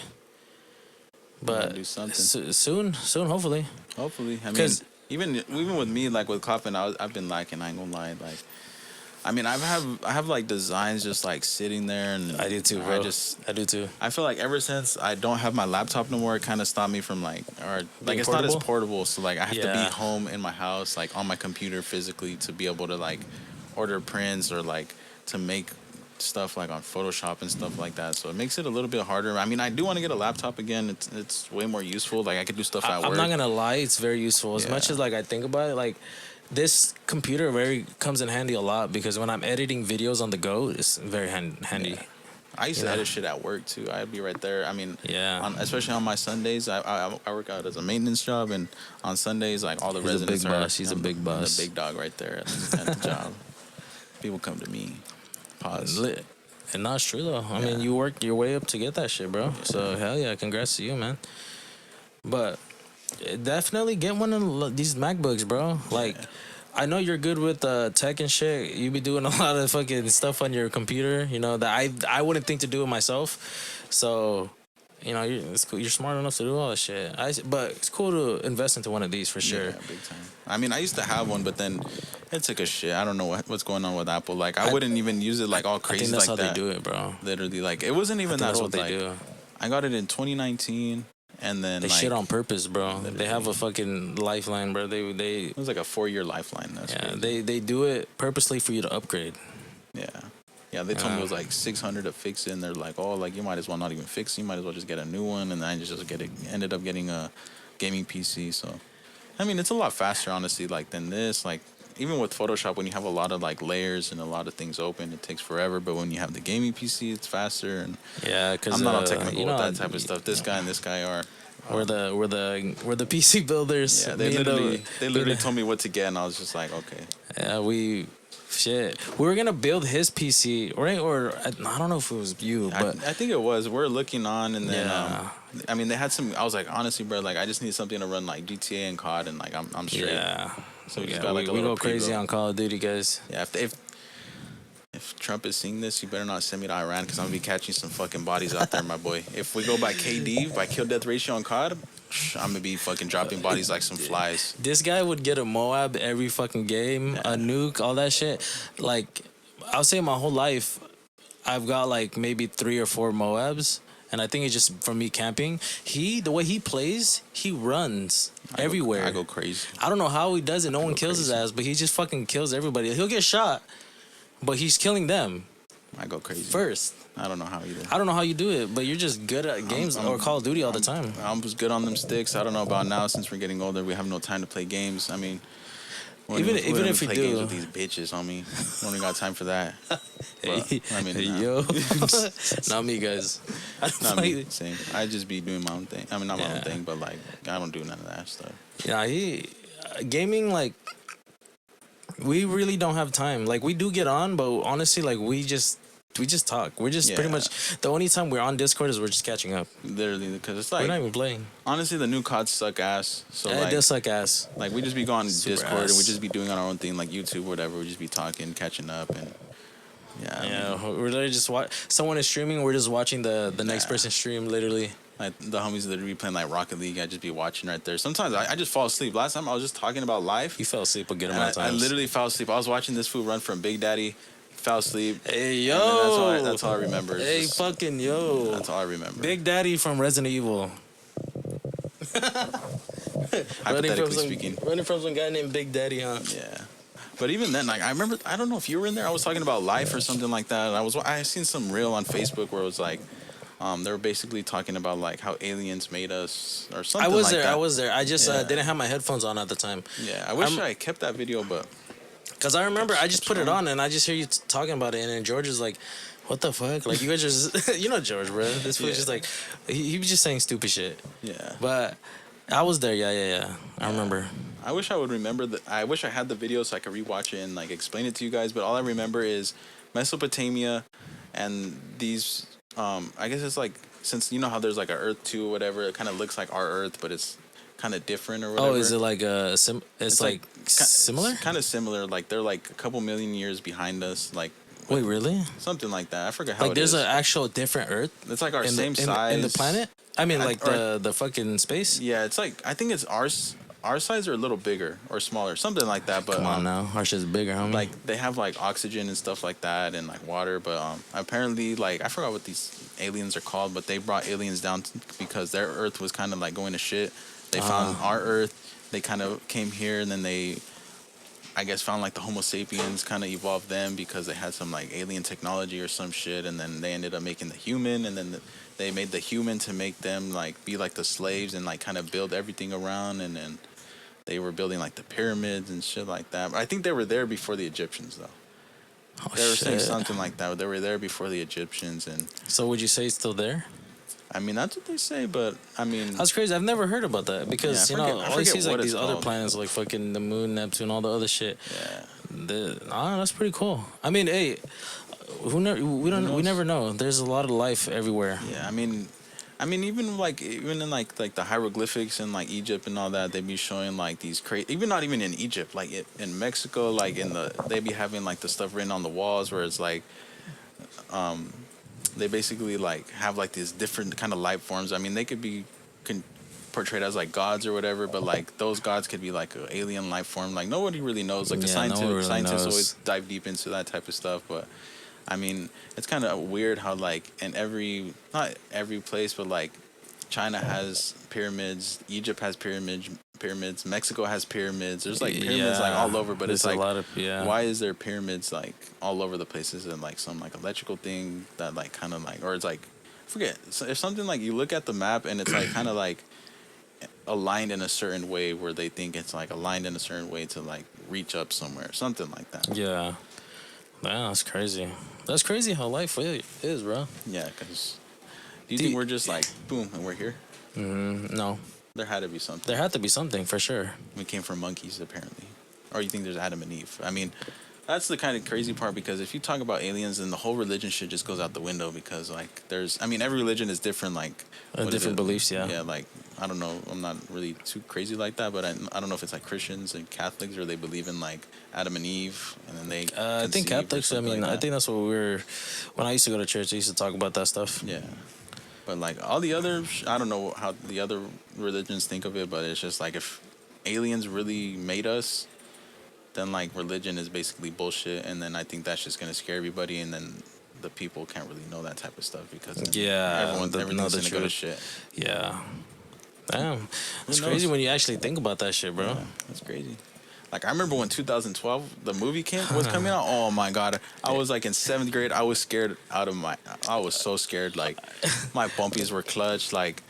But do something. soon, hopefully. Hopefully, I mean, 'Cause- even with me, like with Coffin, I've been lacking. I ain't gonna lie, like. I mean, I have like designs just like sitting there, and I do too, bro. I do too. I feel like ever since I don't have my laptop no more, it kind of stopped me from like Being it's not as portable? portable. So like I have to Yeah. be home in my house, like on my computer physically, to be able to like order prints or like to make stuff like on Photoshop and stuff like that. So it makes it a little bit harder. I mean, I do want to get a laptop again. It's way more useful. Like I could do stuff at work. I'm not gonna lie, it's very useful. As much Yeah. as like I think about it, like this computer comes in handy a lot because when I'm editing videos on the go, it's very handy. Yeah. I used to edit shit at work too. I'd be right there. I mean, Yeah. especially on my Sundays, I work out as a maintenance job, and on Sundays, like all the He's a residents big are. boss. He's a big I'm boss. the big dog right there at the job. People come to me. Pause. Lit. And no, it's true though. I mean, you worked your way up to get that shit, bro. So hell yeah, congrats to you, man. But definitely get one of these MacBooks, bro. Like, I know you're good with tech and shit. You be doing a lot of fucking stuff on your computer, that I wouldn't think to do it myself. So, it's cool. You're smart enough to do all that shit. But it's cool to invest into one of these for sure. Yeah, big time. I mean, I used to have one, but then it took a shit. I don't know what's going on with Apple. Like, I wouldn't even use it like all I crazy think that's like how that. they do it, bro. Literally, like it wasn't even that That's old. what they Like, do. I got it in 2019, and then They like, shit on purpose, bro. They have a fucking lifeline, bro. They it was like a 4-year lifeline. That's crazy. they do it purposely for you to upgrade. Yeah, they told me it was like $600 to fix it, and they're like, oh, like you might as well not even fix it. You might as well just get a new one, and then I just ended up getting a gaming PC. So, I mean, it's a lot faster, honestly, like than this. Like even with Photoshop, when you have a lot of like layers and a lot of things open, it takes forever. But when you have the gaming PC, it's faster. And Yeah, because I'm not all technical with that type of stuff. This guy and this guy are. We're the PC builders. Yeah, Me they and literally told me what to get, and I was just like, okay. Yeah, we Shit, we were gonna build his PC, or I don't know if it was you, but I think it was. We're looking on, and then Yeah. I mean, they had some. I was like, honestly, bro, like I just need something to run like GTA and COD, and like I'm straight. yeah, So we just yeah, got like a we little go crazy pre-roll. on Call of Duty, guys. Yeah, if Trump is seeing this, you better not send me to Iran because I'm gonna be catching some fucking bodies out there, my boy. If we go by KD, by kill death ratio on COD, I'm gonna be fucking dropping bodies like some flies. This guy would get a Moab every fucking game, a nuke, all that shit. Like, I'll say my whole life, I've got like maybe 3 or 4 Moabs. And I think it's just from me camping. The way he plays, he runs everywhere. I go crazy. I don't know how he does it. No one kills his crazy. ass, but he just fucking kills everybody. He'll get shot, but he's killing them I go crazy first. I don't know how either. I don't know how you do it, but you're just good at games or Call of Duty all the time. I was good on them sticks. I don't know about now since we're getting older. We have no time to play games. I mean, Even if we play do, games with these bitches, homie, we only got time for that. hey, I mean, yo, not me, guys. I don't Not play. me, same. I just be doing my own thing. I mean, not my own thing, but like I don't do none of that stuff. Yeah, gaming, like, we really don't have time. Like, we do get on, but honestly, like, we just talk. We're just pretty Yeah. much the only time we're on Discord is we're just catching up. Literally, because it's We're like not even playing. honestly, the new CODs suck ass. So Yeah, like, it does suck ass. like we just be going on Super Discord ass. and we just be doing our own thing, like YouTube, whatever. We just be talking, catching up, and yeah. I mean, Yeah, we're literally just someone is streaming. We're just watching the next Yeah. person stream. Literally. like the homies that be playing like Rocket League, I just be watching right there. Sometimes I just fall asleep. Last time I was just talking about life. You fell asleep a good And amount of I times. literally fell asleep. I was watching this fool run from Big Daddy, fell asleep. Hey and then yo. that's all I remember. It's Hey just- fucking yo. That's all I remember. Big Daddy from Resident Evil. Hypothetically speaking. Running from some guy named Big Daddy, huh? Yeah. But even then, like I remember, I don't know if you were in there. I was talking about life or something like that. And I seen some reel on Facebook where it was like, they were basically talking about like how aliens made us or something. I was like there. That. I was there. I just Yeah. didn't have my headphones on at the time. Yeah, I wish I kept that video, but Cause I remember I just put it on and I just hear you talking about it, and then George is like, "What the fuck?" Like you guys just, you know, George, bro. This fool's Yeah. just like, he was just saying stupid shit. yeah. But I was there. Yeah. I remember. I wish I would remember I wish I had the video so I could rewatch it and like explain it to you guys. But all I remember is Mesopotamia, and these. I guess it's like, since you know how there's like a Earth 2 or whatever. It kind of looks like our Earth, but it's kind of different or whatever. Oh, is it like It's like similar? Kind of similar. Like they're like a couple million years behind us. Like Wait, really? something like that. I forget how Like it there's is. an actual different Earth It's like our in same the, size in the planet. I mean, like or- the fucking space. Yeah, it's like I think it's ours. Our size are a little bigger or smaller, something like that. But Come on now, our shit's bigger, homie. like they have like oxygen and stuff like that, and like water. But apparently, like I forgot what these aliens are called, but they brought aliens down because their Earth was kind of like going to shit. They found our Earth. They kind of came here, and then they, I guess, found like the Homo sapiens, kind of evolved them because they had some like alien technology or some shit, and then they ended up making the human, and then they made the human to make them like be like the slaves and like kind of build everything around, and then they were building like the pyramids and shit like that. But I think they were there before the Egyptians, though. oh, They were saying shit. something like that. They were there before the Egyptians, and So would you say it's still there? I mean that's what they say. But I mean, That's crazy. I've never heard about that because Yeah, you I know forget- I all you see forget is like what these it's other called. planets like fucking the moon, Neptune, all the other shit. yeah, That's pretty cool. I mean, hey, we never know. There's a lot of life everywhere. yeah. I mean, even in like the hieroglyphics in like Egypt and all that, they be showing like these crazy. Even not even in Egypt, like in Mexico, like they be having like the stuff written on the walls where it's like, they basically like have like these different kind of life forms. I mean, they could be portrayed as like gods or whatever, but like those gods could be like an alien life form. Like nobody really knows. Like the Yeah, no one really scientists knows. always dive deep into that type of stuff, but. I mean, it's kind of weird how like in not every place, but like China has pyramids, Egypt has pyramids, Mexico has pyramids. There's like pyramids like all over, but There's it's like a lot of why is there pyramids like all over the places and like some like electrical thing that like kind of like, or it's like I forget, it's something like you look at the map and it's like kind of like aligned in a certain way where they think it's like aligned in a certain way to like reach up somewhere, something like that. Yeah. Man, that's crazy. That's crazy how life is, bro. Yeah, because do you think we're just like boom and we're here? No, There had to be something. there had to be something for sure. We came from monkeys apparently, or you think there's Adam and Eve? I mean, That's the kind of crazy part, because if you talk about aliens, then the whole religion shit just goes out the window, because like every religion is different, like Different beliefs, yeah. Yeah, like I don't know, I'm not really too crazy like that, but I don't know if it's like Christians and Catholics, or they believe in like Adam and Eve, and then they I think conceive or Catholics. I something mean, like I that. think that's what we were. When I used to go to church, I used to talk about that stuff. Yeah. But like all the other, I don't know how the other religions think of it, but it's just like if aliens really made us, then like religion is basically bullshit, and then I think that's just gonna scare everybody, and then the people can't really know that type of stuff, because then Yeah, everything's the gonna go to truth. shit. Yeah. Damn, it's knows? crazy when you actually think about that shit, bro. Yeah, that's crazy. Like I remember when 2012 the movie was coming out. Oh my god, I was like in 7th grade. I was scared out of my. I was so scared. Like my bumpies were clenched. Like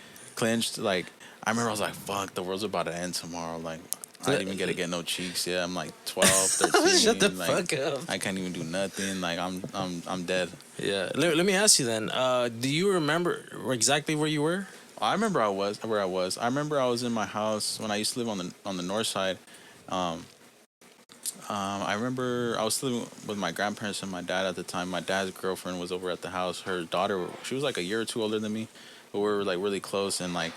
I remember I was like, "Fuck, the world's about to end tomorrow." Like I didn't even get no cheeks. Yeah, I'm like 12, 13. Shut the like, fuck up. I can't even do nothing. Like I'm dead. Yeah. Let me ask you then. Do you remember exactly where you were? I remember where I was. I remember I was in my house when I used to live on the north side. I remember I was living with my grandparents and my dad at the time. My dad's girlfriend was over at the house. Her daughter, she was like a year or two older than me, but we were like really close. And like,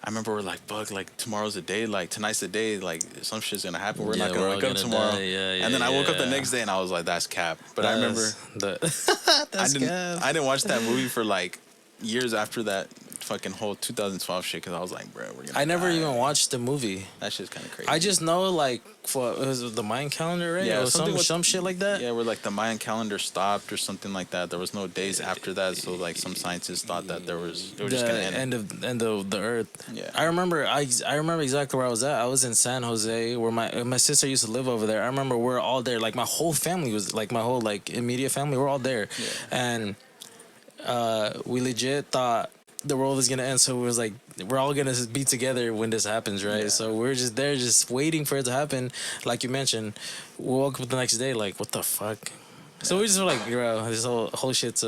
I remember we're like, "Fuck, like tomorrow's the day. Like tonight's the day. Like some shit's gonna happen. We're Yeah, not gonna we're wake all up gonna tomorrow." die. Yeah, and then I woke up the yeah. next day and I was like, "That's cap." But I remember I didn't watch that movie for like years after that fucking whole 2012 shit, because I was like, bro, we're gonna I never die. even watched the movie. That shit's kind of crazy. I just know like for it was the Mayan calendar, right? Yeah, or something with- some shit like that. Yeah, where like the Mayan calendar stopped or something like that. There was no days after that, so like some scientists thought that they were just gonna end. End of the earth. Yeah. I remember exactly where I was at. I was in San Jose, where my sister used to live over there. I remember we're all there. Like my whole family was like my whole like immediate family. We're all there, and we legit thought the world was gonna end. So it was like we're all gonna be together when this happens, right? Yeah. So we're just there, just waiting for it to happen. Like you mentioned, we woke up the next day like, what the fuck? So we just were like, bro, this whole shit's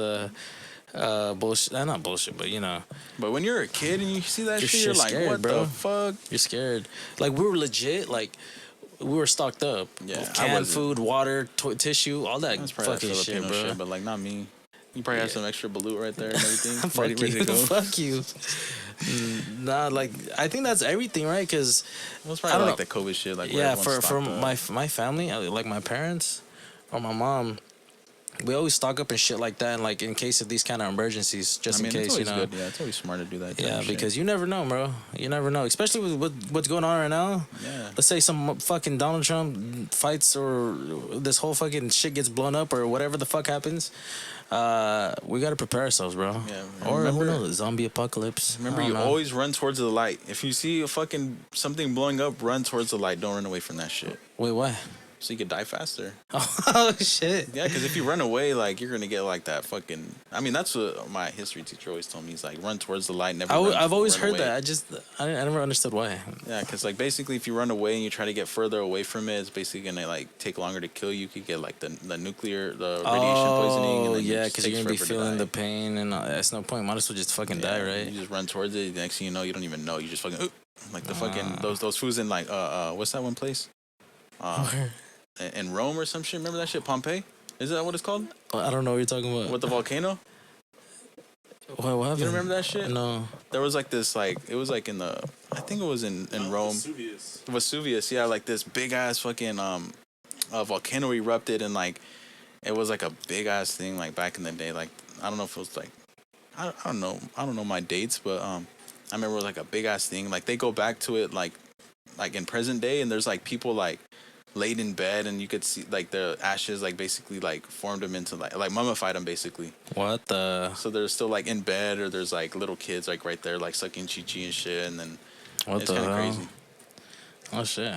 bullshit. Not bullshit, but you know, But when you're a kid and you see that You're shit, you're like, scared, what bro. the fuck? you're scared. Like we were legit, like we were stocked up. Yeah, I Canned wasn't. food, water, tissue, all that That's probably fucking that shit, Filipino bro. shit, but like not me. You probably have some extra balut right there and everything. Fuck ready you. to go. Fuck you. Nah, like I think that's everything, right? Because It was I probably don't like the COVID shit. Like where yeah, everyone's for stocked up. my family, like my parents or my mom, we always stock up and shit like that, and like in case of these kind of emergencies, just I mean, in it's case, you always know. good. Yeah, it's always smart to do that. type Yeah, of shit. because you never know, bro. You never know, especially with what's going on right now. Yeah. Let's say some fucking Donald Trump fights or this whole fucking shit gets blown up or whatever the fuck happens. We gotta prepare ourselves, bro. Yeah, Or who remember- knows, zombie apocalypse. Remember, I don't you know. always run towards the light. If you see a fucking something blowing up, run towards the light. Don't run away from that shit. Wait, why? So you could die faster. Oh shit. Yeah, because if you run away, like you're gonna get like that fucking. I mean, that's what my history teacher always told me. He's like, run towards the light, never. I've always run heard away. that. I never understood why. Yeah, because like basically, if you run away and you try to get further away from it, it's basically gonna like take longer to kill you. You could get like the radiation poisoning. And Oh then yeah, because because you're gonna be feeling the pain, and that's no point. Might as well just fucking die, right? You just run towards it. The next thing you know, you don't even know. You just fucking like the Ah. fucking those foods in like what's that one place? In Rome or some shit. Remember that shit? Pompeii? Is that what it's called? I don't know what you're talking about. With the volcano? What happened? You don't remember that shit? No. There was like this like it was like in the I think it was in Rome. Vesuvius, yeah, like this big ass fucking volcano erupted, and like it was like a big ass thing like back in the day. Like I don't know if it was like I don't know my dates, but I remember it was like a big ass thing. Like they go back to it like in present day, and there's like people like laid in bed, and you could see like the ashes like basically like formed them into like mummified them basically. What the? So they're still like in bed, or there's like little kids like right there like sucking chi and shit, and then What it's the kind of hell? crazy. Oh shit.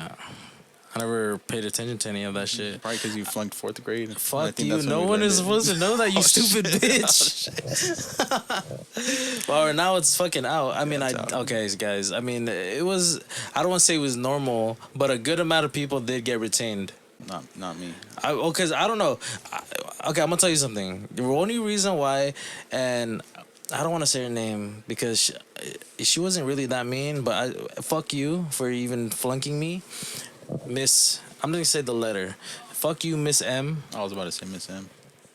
I never paid attention to any of that shit. Probably because you flunked 4th grade. I Fuck think you. that's when No we one learned is it. supposed to know that, you Oh, stupid shit. bitch. Well, now it's fucking out. I mean, it's out. okay, guys. I mean, it was. I don't want to say it was normal, but a good amount of people did get retained. Not me. Because I don't know. Okay, I'm gonna tell you something. The only reason why, and I don't want to say her name because she wasn't really that mean, but fuck you for even flunking me, Miss. I'm gonna say the letter. Fuck you, Miss M. I was about to say Miss M.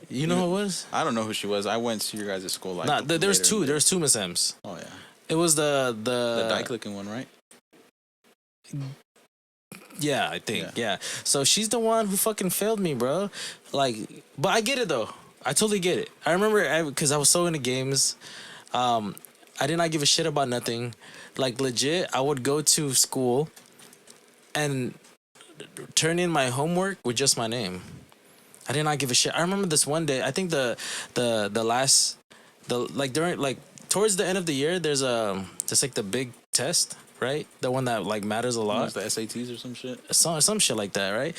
You know who it was? I don't know who she was. I went to your guys' school. Like, Nah, there's later. two. There's two Miss M's. Oh, yeah. It was the dyke looking one, right? Yeah, I think. Yeah. So she's the one who fucking failed me, bro. Like, but I get it though. I totally get it. I remember because I was so into games. I did not give a shit about nothing. Like legit, I would go to school and turn in my homework with just my name. I did not give a shit. I remember this one day. I think towards the end of the year, there's like the big test, right? The one that like matters a lot. The SATs or some shit. Some shit like that, right?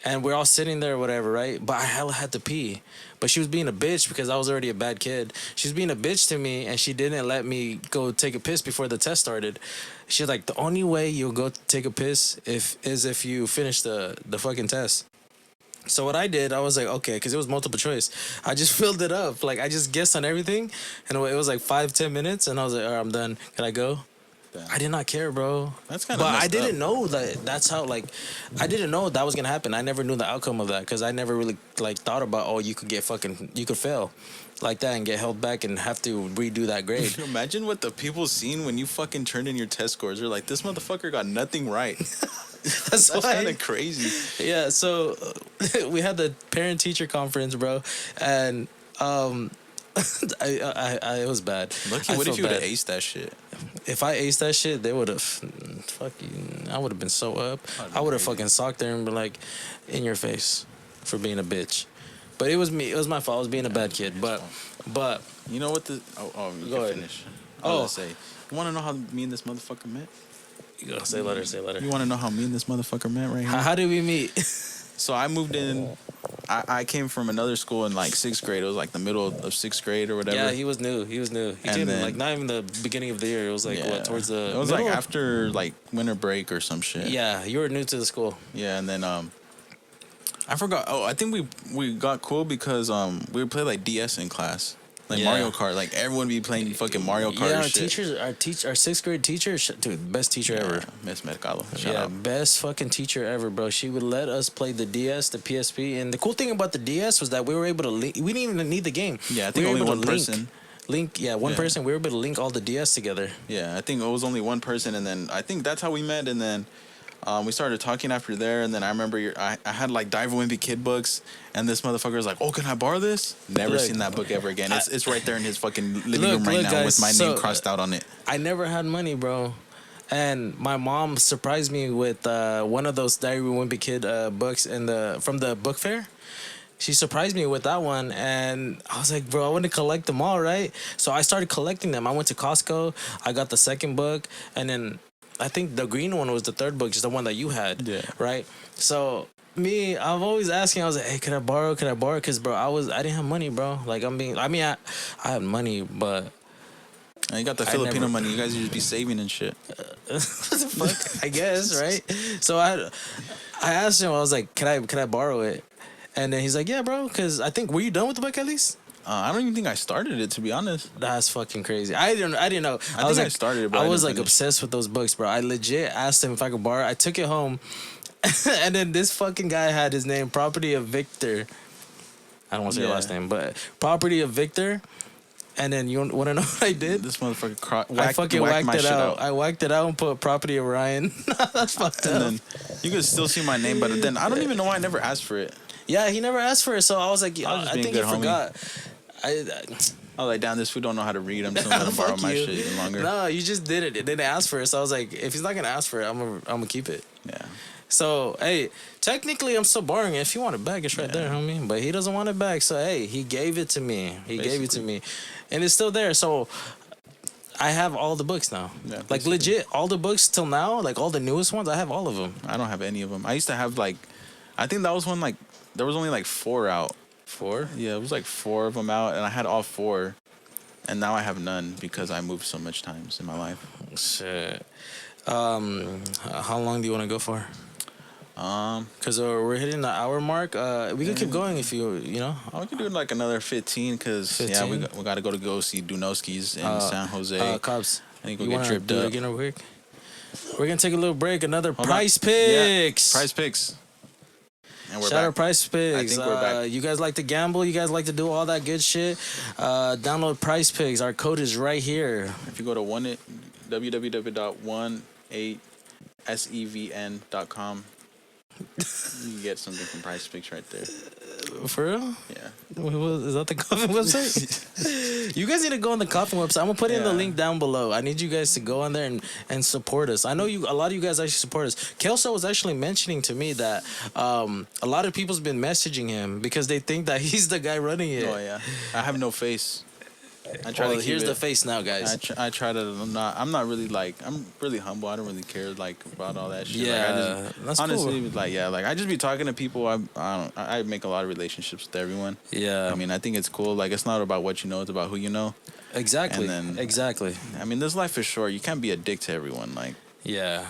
And we're all sitting there or whatever, right? But I hella had to pee. But she was being a bitch because I was already a bad kid. She was being a bitch to me and she didn't let me go take a piss before the test started. She's like, the only way you'll go take a piss is if you finish the fucking test. So what I did, I was like, okay, because it was multiple choice. I just filled it up. Like, I just guessed on everything. And it was like 5-10 minutes. And I was like, all right, I'm done. Can I go? Damn. I did not care, bro. That's kind of But messed I didn't up. know that's how, like, I didn't know that was going to happen. I never knew the outcome of that because I never really, like, thought about, oh, you could fail like that and get held back and have to redo that grade. Imagine what the people seen when you fucking turned in your test scores. They're like, this motherfucker got nothing right. That's kind of crazy. Yeah, so we had the parent-teacher conference, bro, and it was bad. Lucky, what if you would have aced that shit? If I aced that shit, they would have fucking. I would have been so up. I would have fucking socked her and been like, "In your face," for being a bitch. But it was me. It was my fault. I was being a bad kid. But you know what the? You Go can ahead. finish. I was gonna say, you want to know how me and this motherfucker met? you go say letter. You want to know how me and this motherfucker met right here? How did we meet? So I moved in. I came from another school in like 6th grade. It was like the middle of 6th grade or whatever. Yeah, he was new. He And came then- like not even the beginning of the year. It was like what towards the. It was middle? like after like winter break or some shit. Yeah, you were new to the school. Yeah, and then I forgot. Oh, I think we got cool because we would play like DS in class. Like Yeah. Mario Kart, like everyone be playing fucking Mario Kart. Yeah, and our shit. teachers, our 6th grade teacher, dude, best teacher ever. Miss Mercado. Shout Yeah, out. best fucking teacher ever, bro. She would let us play the DS, the PSP, and the cool thing about the DS was that we were able to link. We didn't even need the game. Yeah, I We think were only able to one person. One Yeah. person. We were able to link all the DS together. Yeah, I think it was only one person, and then I think that's how we met, and then we started talking after there, and then I remember I had like Dive Wimpy kid books, and this motherfucker was like, "Oh, can I borrow this?" Never Look, seen that book ever again. It's right there in his fucking living room right Look, now guys, with my so- name crossed out on it. I never had money, bro. And my mom surprised me with one of those Diary of a Wimpy Kid books from the book fair. She surprised me with that one, and I was like, bro, I want to collect them all, right? So I started collecting them. I went to Costco. I got the second book, and then I think the green one was the third book, just the one that you had, Yeah. right? So I'm always asking. I was like, hey, can I borrow? Can I borrow? Because bro, I didn't have money, bro. Like I had money, but. And you got the I Filipino never- money. You guys used to be saving and shit. What the fuck? I guess, right? So I asked him. I was like, "Can I borrow it?" And then he's like, "Yeah, bro." Because I think were you done with the book at least? I don't even think I started it, to be honest. That's fucking crazy. I didn't know. I was think I like, started it, but I I was didn't like finish. obsessed with those books, bro. I legit asked him if I could borrow. I took it home, and then this fucking guy had his name, Property of Victor. I don't want to say your Yeah. last name, but Property of Victor. And then you want to know what I did? This motherfucker I fucking whacked whacked my it shit out. I whacked it out and put Property of Ryan. That's fucked up. And then you could still see my name, but then I don't even know why I never asked for it. Yeah, he never asked for it, so I was like, I was just I being think he a good homie. forgot. I was like, damn, this fool don't know how to read. I'm just gonna let him borrow Fuck my you. shit even longer. No, you just did it. It didn't ask for it, so I was like, if he's not gonna ask for it, I'm gonna keep it. Yeah. So hey, technically I'm still borrowing it. If you want it back, it's right there, homie. But he doesn't want it back, so hey, he gave it to me. He gave it to me, and it's still there. So I have all the books now. Yeah, Like basically. legit, all the books till now, like all the newest ones, I have all of them. I don't have any of them. I used to have like, I think that was when like there was only like 4 out. 4? Yeah, it was like 4 of them out, and I had all 4, and now I have none because I moved so much times in my life. Shit. How long do you want to go for? Because we're hitting the hour mark. We can keep going if you know. We can do like another 15 because yeah, 15? we got to go see Dunoski's in San Jose. Cops, I think you we'll get wanna tripped do it up. again real quick? We're gonna take a little break. Another Hold on. Price Picks. Yeah, Price Picks. And we're Shout back. out Price Pigs. I think we're back. You guys like to gamble. You guys like to do all that good shit. Download Price Pigs. Our code is right here. If you go to www.18sevn.com, you can get something from Price Picks right there. For real? Yeah. Is that the Coffin website? You guys need to go on the Coffin website. I'm gonna put in the link down below. I need you guys to go on there and support us. I know a lot of you guys actually support us. Kelso was actually mentioning to me that a lot of people's been messaging him because they think that he's the guy running it. Oh yeah. I have no face. I try to keep here's it. the face now, guys. I try to not. I'm not really like. I'm really humble. I don't really care like about all that shit. Yeah, like, I just, that's honestly, cool. like like I just be talking to people. I make a lot of relationships with everyone. Yeah. I mean, I think it's cool. Like it's not about what you know. It's about who you know. Exactly. And then, exactly. I mean, this life is short. You can't be a dick to everyone. Like Yeah.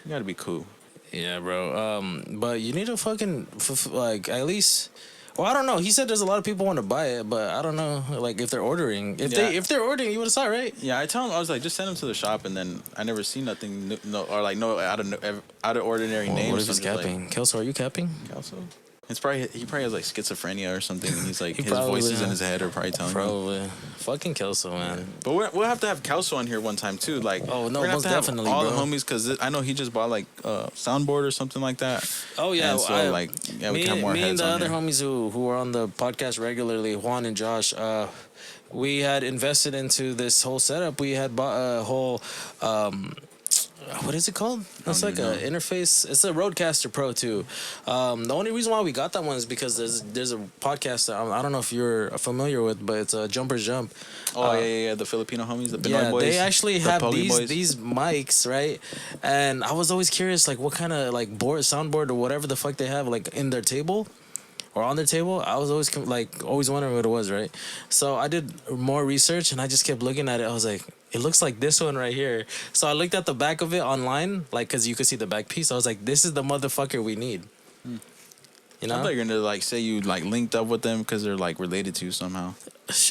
you gotta be cool. Yeah, bro. But you need to fucking like at least. Well, I don't know. He said there's a lot of people want to buy it, but I don't know. Like if they're ordering, if they're ordering, you would have saw, right? Yeah, I tell him I was like, just send them to the shop, and then I never see nothing, no out of ordinary names. What if he's So I'm just capping? Kelso, are you capping? Like, also, he probably has like schizophrenia or something, and he's like He his probably voices in does. his head are probably telling him. Probably. Fucking Kelso, man. But we'll have to have Kelso on here one time too. Like, Oh, no, we're gonna most have to definitely, have all bro. the homies because I know he just bought like a soundboard or something like that. Oh yeah, And so like yeah, we me, can have more me and heads the on other here. homies who are on the podcast regularly, Juan and Josh, we had invested into this whole setup. We had bought a whole what is it called? It's like even a interface. It's a Rodecaster Pro 2. The only reason why we got that one is because there's a podcast that I don't know if you're familiar with, but it's a Jumper's Jump. Oh yeah, the Filipino homies, the Pinoy Yeah, boys. they actually the have Pogi boys. these mics, right? And I was always curious, like what kind of like soundboard or whatever the fuck they have like in their table or on their table. I was always always wondering what it was, right? So I did more research and I just kept looking at it. I was like, it looks like this one right here. So I looked at the back of it online, like because you could see the back piece. I was like, this is the motherfucker we need. You know? I thought you were gonna like say you like linked up with them because they're like related to you somehow.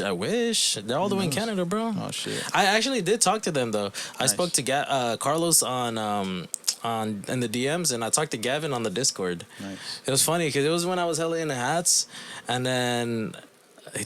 I wish. They're all the way in Canada, bro. Oh shit. I actually did talk to them though. I Nice. spoke to Carlos on in the DMs, and I talked to Gavin on the Discord. Nice. It was funny because it was when I was hella into hats, and then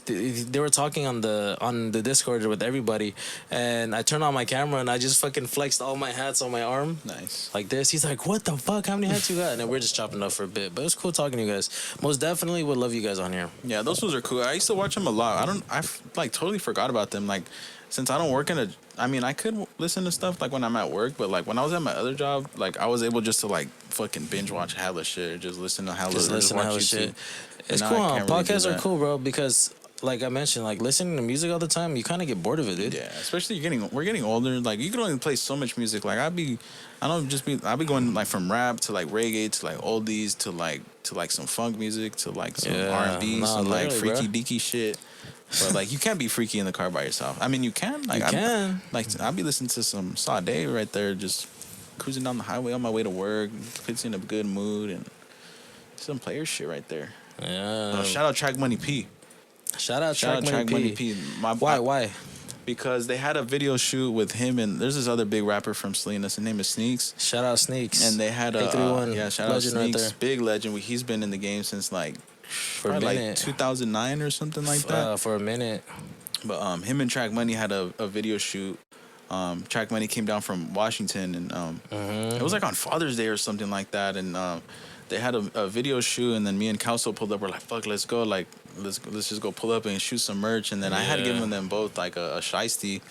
they were talking on the Discord with everybody, and I turned on my camera and I just fucking flexed all my hats on my arm. Nice. Like this. He's like, what the fuck? How many hats you got? And then we're just chopping up for a bit. But it was cool talking to you guys. Most definitely would love you guys on here. Yeah, those ones are cool. I used to watch them a lot. I've like totally forgot about them. Like, since I don't work I mean, I could listen to stuff like when I'm at work, but like when I was at my other job, like I was able just to like fucking binge watch hella shit, just listen to hella, Just listen to watch hella YouTube. shit. It's Now cool. I Huh? can't really do Podcasts are that. cool, bro, because like I mentioned, like listening to music all the time, you kind of get bored of it, dude. Yeah, especially we're getting older. Like you can only play so much music. Like I'll be going like from rap to like reggae to like oldies to like some funk music to like some Yeah, R&B, nah, some like literally, freaky bro. deaky shit. But like you can't be freaky in the car by yourself. I mean you can. Like You can. Like I'll be listening to some Sade right there, just cruising down the highway on my way to work, puts you in a good mood and some player shit right there. Yeah. Shout out Track Money P. Shout out Shout out Track Money P. Why? Because they had a video shoot with him and there's this other big rapper from Salinas. His name is Sneaks. Shout out Sneaks. And they had a 831 shout out legend right Sneaks, there. big legend. He's been in the game since like For a probably like minute. 2009 or something like that. For a minute. But him and Track Money had a video shoot. Track Money came down from Washington and it was like on Father's Day or something like that. And they had a video shoot and then me and Kelso pulled up. We're like, fuck, let's go. Like let's just go pull up and shoot some merch. And then I had to give them both like a shiesty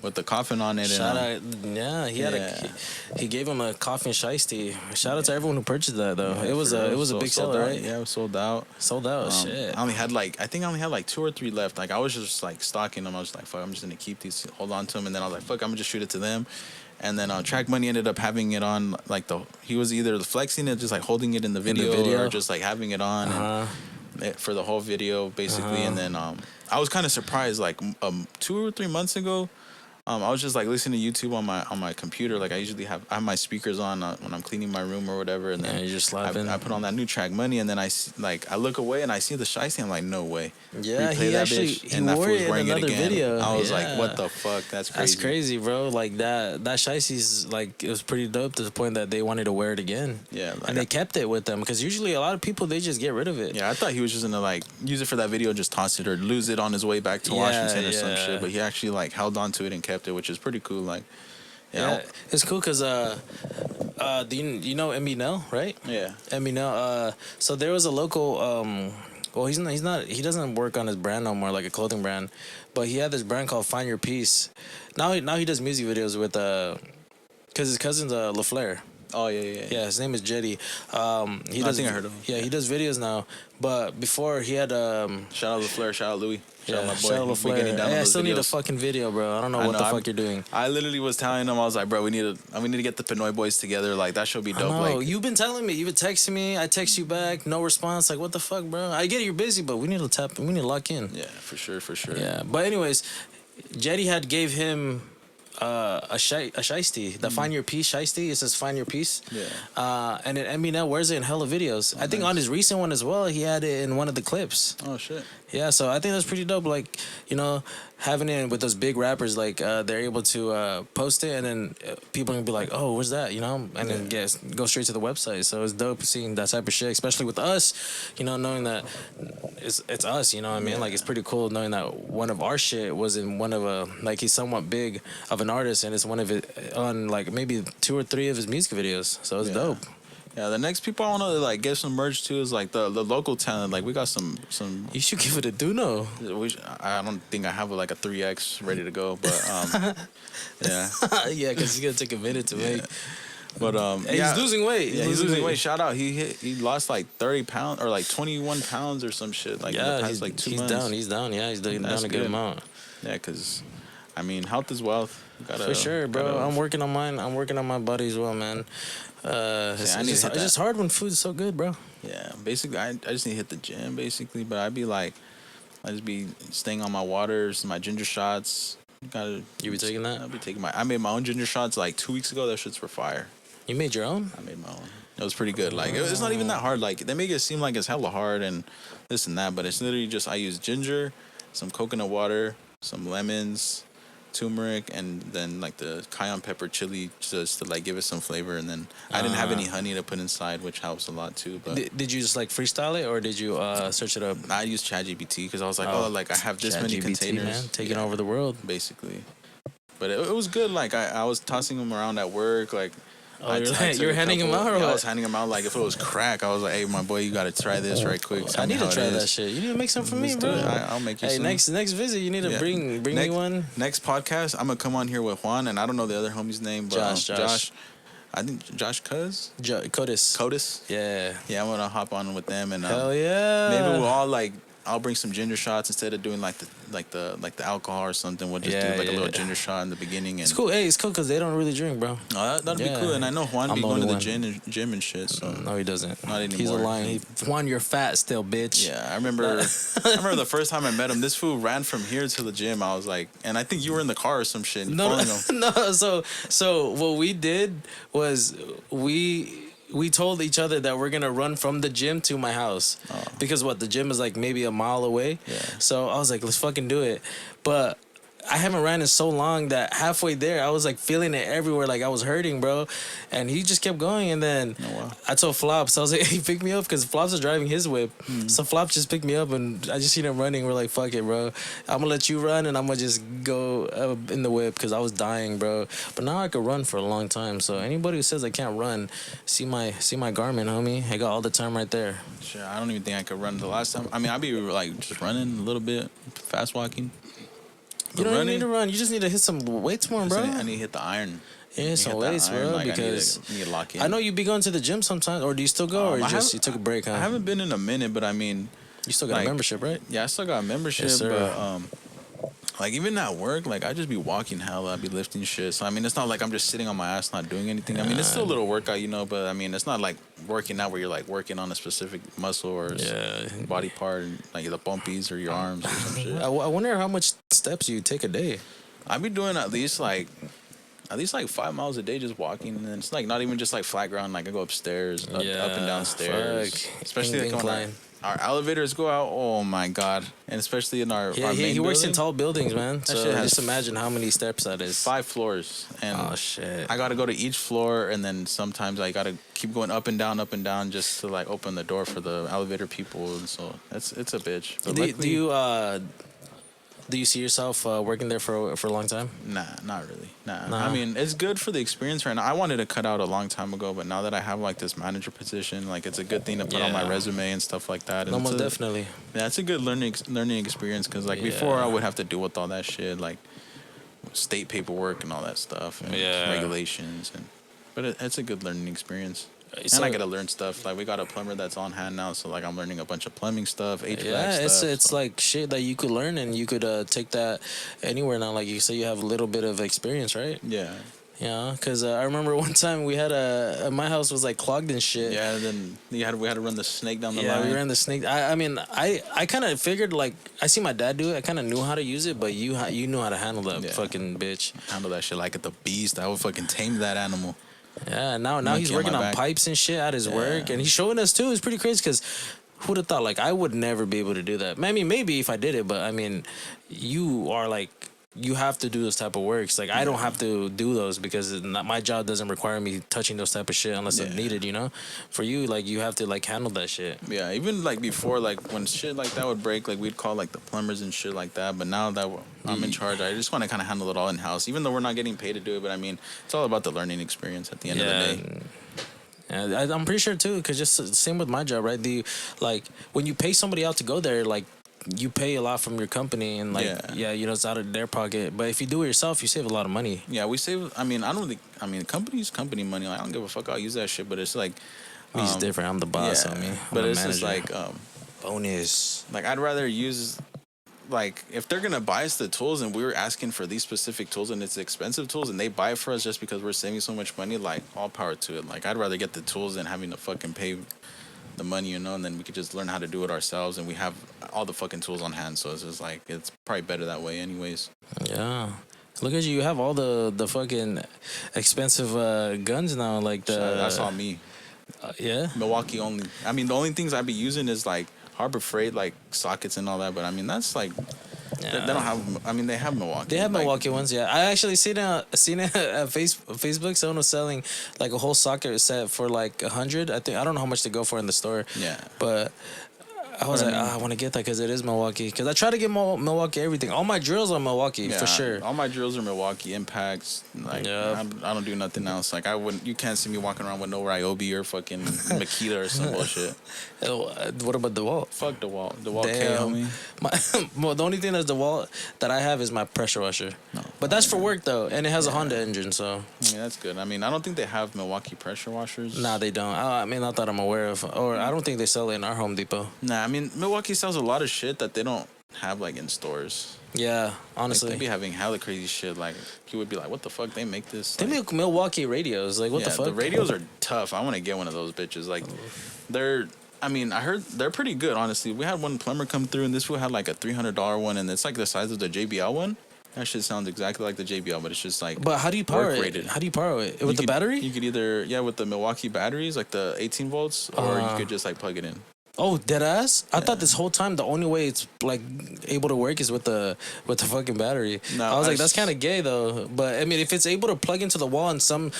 with the coffin on it. Shout and, out, yeah, he gave him a coffin shiesty. Shout out to everyone who purchased that though. Yeah, it was for real. a So- big sold seller, out. right? Yeah, it was sold out. Sold out. Shit. I think I only had like 2 or 3 left. Like I was just like stocking them. I was like, fuck, I'm just gonna keep these, hold on to them. And then I was like, fuck, I'm gonna just shoot it to them. And then Track Money ended up having it on like he was either flexing it, just like holding it in the video, or just like having it on for the whole video basically. And then I was kind of surprised like 2 or 3 months ago. I was just like listening to YouTube on my computer. Like I have my speakers on when I'm cleaning my room or whatever, and then you're just slapping. I put on that new track Money, and then I look away and I see the shiesty. I'm like, no way. Yeah, Replay he that actually bitch, he and that wore fool's it in wearing another again. video. I was Yeah. like, what the fuck? That's crazy. That's crazy, bro. Like that shiesty's like it was pretty dope to the point that they wanted to wear it again. Yeah, like and they kept it with them because usually a lot of people they just get rid of it. Yeah, I thought he was just gonna like use it for that video, just toss it or lose it on his way back to Washington or some shit. But he actually like held on to it and kept it, which is pretty cool. Like, yeah, it's cool because do you know Eminem, right? Yeah, Eminem. So there was a local well, he doesn't work on his brand no more, like a clothing brand, but he had this brand called Find Your Peace. Now he does music videos with because his cousin's LaFleur. Oh yeah. Yeah, his name is Jetty. I think I heard of him. Yeah, he does videos now. But before he had shout out LaFleur, shout out Louis. Shout out my boy. Shout out LaFleur. Hey, I still need a fucking video, bro. I don't know what the fuck you're doing. I literally was telling him, I was like, bro, we need to get the Pinoy boys together. Like that should be dope. No, like you've been telling me, you've been texting me. I text you back, no response. Like what the fuck, bro? I get it, you're busy, but we need to lock in. Yeah, for sure. Yeah, but anyways, Jetty had gave him a shiesty, the Find Your Peace shiesty. It says Find Your Peace. Yeah. And then Eminem wears it in hella videos. I think on his recent one as well, he had it in one of the clips. Oh shit. Yeah, so I think that's pretty dope. Like, you know, having it with those big rappers, like they're able to post it, and then people are gonna be like, "Oh, where's that?" You know, and then go straight to the website. So it's dope seeing that type of shit, especially with us. You know, knowing that it's us. You know what I mean? Yeah. Like it's pretty cool knowing that one of our shit was in one of like he's somewhat big of an artist, and it's one of it on like maybe 2 or 3 of his music videos. So it's dope. Yeah, the next people I want to like get some merch to is like the local talent. Like we got some. You should give it a Duno. I don't think I have like a 3X ready to go, but yeah. Yeah, because it's gonna take a minute to make. But he's losing weight. Yeah, he's losing weight. Shout out, he lost like 30 pounds or like 21 pounds or some shit. Like in the past like 2 months. He's down. Yeah, he's down a good amount. Yeah, because I mean, health is wealth. For sure, bro. I'm working on mine. I'm working on my body as well, man. It's just hard when food is so good, bro. Yeah, basically, I just need to hit the gym, basically. But I just be staying on my waters, my ginger shots. You be taking that? I'll be taking I made my own ginger shots like 2 weeks ago. Those shits were fire. You made your own? I made my own. It was pretty good. Like it's not even that hard. Like they make it seem like it's hella hard and this and that, but it's literally just I use ginger, some coconut water, some lemons, turmeric, and then like the cayenne pepper chili just to like give it some flavor. And then I didn't have any honey to put inside, which helps a lot too. But did you just like freestyle it or did you search it up? I used ChatGPT because I was like, like I have this many containers, man, taking over the world basically. But it was good. Like I was tossing them around at work, like. Oh, you were handing them out, or what? I was handing them out. Like if it was crack, I was like, "Hey, my boy, you gotta try this right quick." I need to try that shit. You need to make some for me, bro. I'll make you. Hey, some. next visit, you need to bring me one. Next podcast, I'm gonna come on here with Juan, and I don't know the other homie's name, but Josh. I think Josh Codis. Yeah. Yeah, I'm gonna hop on with them, and hell yeah. maybe we'll all like. I'll bring some ginger shots instead of doing like the alcohol or something. We'll just do like a little ginger shot in the beginning. And it's cool. Hey, it's cool because they don't really drink, bro. Oh, that'd be cool. And I know Juan be going to the gym and shit. So no, he doesn't. Not anymore. He's a lion. Juan, you're fat still, bitch. Yeah, I remember. The first time I met him. This fool ran from here to the gym. I was like, and I think you were in the car or some shit. No. So what we did was we told each other that we're gonna run from the gym to my house because the gym is like maybe a mile away. Yeah. So I was like, let's fucking do it. But I haven't ran in so long that halfway there I was like feeling it everywhere, like I was hurting, bro. And he just kept going, and then I told Flops, I was like, hey, pick me up because Flops is driving his whip. So Flops just picked me up, and I just seen him running. We're like, fuck it, bro. I'm gonna let you run, and I'm gonna just go in the whip because I was dying, bro. But now I could run for a long time. So anybody who says I can't run, see my Garmin, homie. I got all the time right there. Sure, I don't even think I could run the last time. I mean, I'd be like just running a little bit, fast walking. You don't even need to run. You just need to hit some weights more, bro. I need to hit the iron. Yeah, some weights, bro. Like because I need to lock in. I know you be going to the gym sometimes, or do you still go, or you took a break? Huh? I haven't been in a minute, but I mean, you still got a membership, right? Yeah, I still got a membership, yes, but like even at work, like I just be walking hella, I be lifting shit. So I mean, it's not like I'm just sitting on my ass not doing anything. I mean, it's still a little workout, but I mean, it's not like working out where you're like working on a specific muscle or body part, like the bumpies or your arms or some shit. I wonder how much steps you take a day. I be doing at least like 5 miles a day just walking, and it's like not even just like flat ground. Like I go upstairs, up and down stairs, especially like when our elevators go out. Oh my god! And especially in our main he works in building. tall buildings, man. That So shit has just imagine how many steps that is. 5 floors, and Oh shit! I gotta go to each floor, and then sometimes I gotta keep going up and down just to like open the door for the elevator people. And so it's a bitch. But do you see yourself working there for a long time? Nah, not really. Nah. I mean, it's good for the experience right now. I wanted to cut out a long time ago, but now that I have like this manager position, like it's a good thing to put on my resume and stuff like that. No, most definitely. Yeah, it's a good learning experience because like before I would have to deal with all that shit, like state paperwork and all that stuff and regulations, but it's a good learning experience. And I gotta learn stuff. Like we got a plumber that's on hand now, so like I'm learning a bunch of plumbing stuff, HVAC stuff. It's like shit that you could learn, and you could take that anywhere now. Like you say, you have a little bit of experience, right? Yeah. Yeah, because I remember one time we had my house was like clogged and shit. Yeah, then we had to run the snake down the line. Yeah, we ran the snake. I mean, I kind of figured, like, I see my dad do it. I kind of knew how to use it, but you knew how to handle that fucking bitch. Handle that shit like at the beast. I would fucking tame that animal. Yeah, now he's working on pipes and shit at his work, and he's showing us too. It's pretty crazy because who would have thought? Like, I would never be able to do that. I mean, maybe if I did it, but I mean, you are like, you have to do those type of works. Like I don't have to do those because my job doesn't require me touching those type of shit unless it's needed, you know? For you, like you have to like handle that shit. Yeah, even like before, like when shit like that would break, like we'd call like the plumbers and shit like that. But now that I'm in charge, I just want to kind of handle it all in house, even though we're not getting paid to do it. But I mean, it's all about the learning experience at the end of the day. Yeah, I'm pretty sure too, because just same with my job, right? Like when you pay somebody out to go there, like you pay a lot from your company, and like you know, it's out of their pocket. But if you do it yourself, you save a lot of money. Yeah, we save. I mean, company's company money. Like, I don't give a fuck. I'll use that shit. But it's like, he's different. I'm the boss. Yeah, I mean, but it's just like bonus. Like I'd rather use. Like, if they're gonna buy us the tools and we were asking for these specific tools and it's expensive tools and they buy it for us just because we're saving so much money, like, all power to it. Like, I'd rather get the tools than having to fucking pay the money, you know, and then we could just learn how to do it ourselves and we have all the fucking tools on hand. So it's just like, it's probably better that way anyways. Yeah. Look at you. You have all the fucking expensive guns now. Like that's all me. Yeah? Milwaukee only. I mean, the only things I'd be using is like Harbor Freight, like sockets and all that. But I mean, that's like, they don't have, I mean, they have Milwaukee. They have like, Milwaukee ones, yeah. I actually seen it at Facebook. Someone was selling like a whole socket set for like 100. I don't know how much they go for in the store. Yeah. But I was I want to get that because it is Milwaukee. Because I try to get Milwaukee everything. All my drills are Milwaukee for sure. All my drills are Milwaukee Impacts. Like I don't do nothing else. Like you can't see me walking around with no Ryobi or fucking Makita or some bullshit. What about DeWalt? Fuck DeWalt. DeWalt K, homie. The only thing that's DeWalt that I have is my pressure washer. No, but that's for work though, and it has a Honda engine, so. I mean, that's good. I mean, I don't think they have Milwaukee pressure washers. Nah, they don't. I mean, not that I'm aware of, or I don't think they sell it in our Home Depot. Nah, I mean, Milwaukee sells a lot of shit that they don't have like in stores. Yeah, honestly, like, they be having hella crazy shit. Like people would be like, "What the fuck? They make this?" They make Milwaukee radios. Like, what the fuck? The radios are tough. I want to get one of those bitches. Like, I mean, I heard they're pretty good. Honestly, we had one plumber come through, and this one had like a $300 one, and it's like the size of the JBL one. That shit sounds exactly like the JBL, but it's just like. But how do you power it? Rated. How do you power it? With the battery? You could either with the Milwaukee batteries, like the 18 volts, or you could just like plug it in. Oh, dead ass! I thought this whole time the only way it's like able to work is with the fucking battery. No, I was like, that's kind of gay though. But I mean, if it's able to plug into the wall in some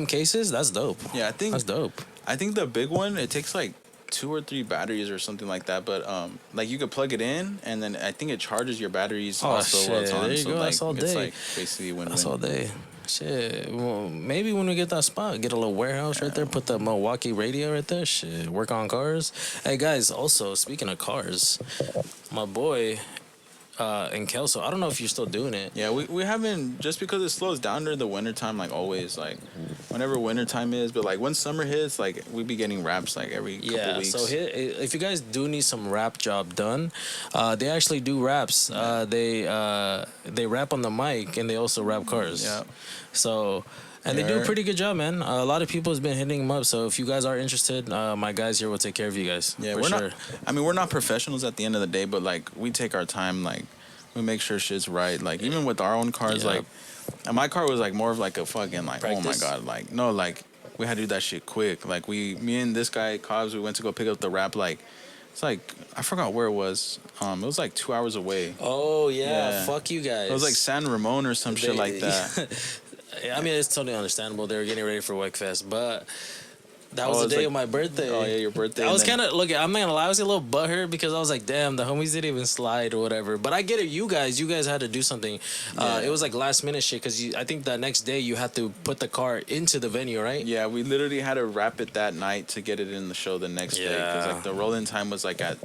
cases, that's dope. Yeah, I think that's dope. I think the big one, it takes like 2 or 3 batteries or something like that. But like you could plug it in, and then I think it charges your batteries also shit. while it's on. There you go. That's all day. It's like basically win-win. That's all day. Shit. Well, maybe when we get that spot, get a little warehouse right there, put the Milwaukee radio right there. Shit, work on cars. Hey guys, also speaking of cars, my boy in Kelso, I don't know if you're still doing it. Yeah, we haven't, just because it slows down during the wintertime, like always, like whenever wintertime is, but like when summer hits, like we be getting wraps like every couple weeks. So if you guys do need some wrap job done, they actually do wraps. They wrap on the mic and they also wrap cars. Yeah. So. And they do a pretty good job, man. A lot of people has been hitting them up. So if you guys are interested, my guys here will take care of you guys. Yeah, we're not professionals at the end of the day, but like we take our time. Like We make sure shit's right. Like even with our own cars, Yeah. like, and my car was like more of like a fucking like, oh my Practice? god, like no, like we had to do that shit quick. Like me and this guy Cobbs, we went to go pick up the wrap. Like it's like I forgot where it was. It was like 2 hours away. Oh yeah, Yeah. fuck you guys. It was like San Ramon or some shit like that. I mean, it's totally understandable. They were getting ready for Wegfest, but that was Oh, the it's day like- of my birthday. Oh yeah, your birthday. I and was then- kind of I'm not gonna lie, I was a little butthurt because I was like, damn, the homies didn't even slide or whatever. But I get it, you guys had to do something. Yeah. It was like last minute shit because I think the next day you had to put the car into the venue, right? Yeah, we literally had to wrap it that night to get it in the show the next day because Yeah. like the roll-in time was like I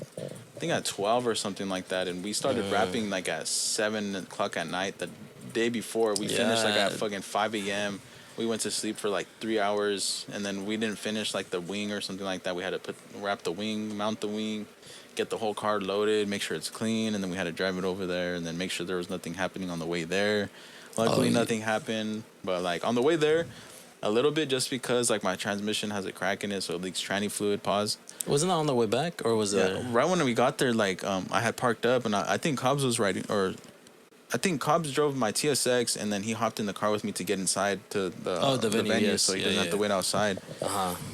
think at 12 or something like that, and we started wrapping like at 7 o'clock at night the day before. We finished like at Yeah. fucking 5 a.m. We went to sleep for like 3 hours, and then we didn't finish like the wing or something like that. We had to wrap the wing, mount the wing, get the whole car loaded, make sure it's clean, and then we had to drive it over there, and then make sure there was nothing happening on the way there. Luckily, yeah. nothing happened, but like on the way there, a little bit just because like my transmission has a crack in it, so it leaks tranny fluid. Pause. Wasn't that on the way back or was it? Right when we got there, like I had parked up, and I think Cobbs was riding, or I think Cobbs drove my TSX, and then he hopped in the car with me to get inside to the venue, yes. so he Yeah, doesn't have to yeah. wait outside.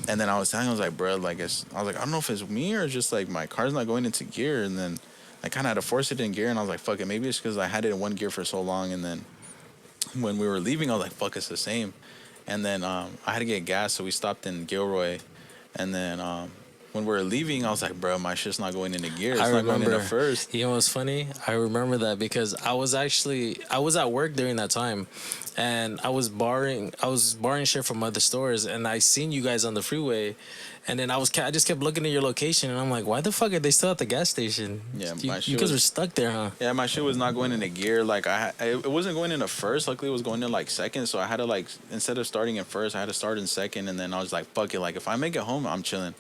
And then I was telling him, I was like, bro, like I was like, I don't know if it's me or just like my car's not going into gear, and then I kind of had to force it in gear, and I was like, fuck it, maybe it's because I had it in one gear for so long, and then when we were leaving, I was like, fuck, it's the same. And then I had to get gas, so we stopped in Gilroy, and then when we were leaving, I was like, bro, my shit's not going into gear. It's not going into first. You know what's funny? I remember that because I was at work during that time, and I was borrowing shit from other stores, and I seen you guys on the freeway, and then I just kept looking at your location, and I'm like, why the fuck are they still at the gas station? Yeah, you my shit guys was- were stuck there, huh? Yeah, my shit was not going into gear. Like it wasn't going into first. Luckily, it was going in like second. So I had to like instead of starting in first, I had to start in second. And then I was like, fuck it. Like if I make it home, I'm chilling.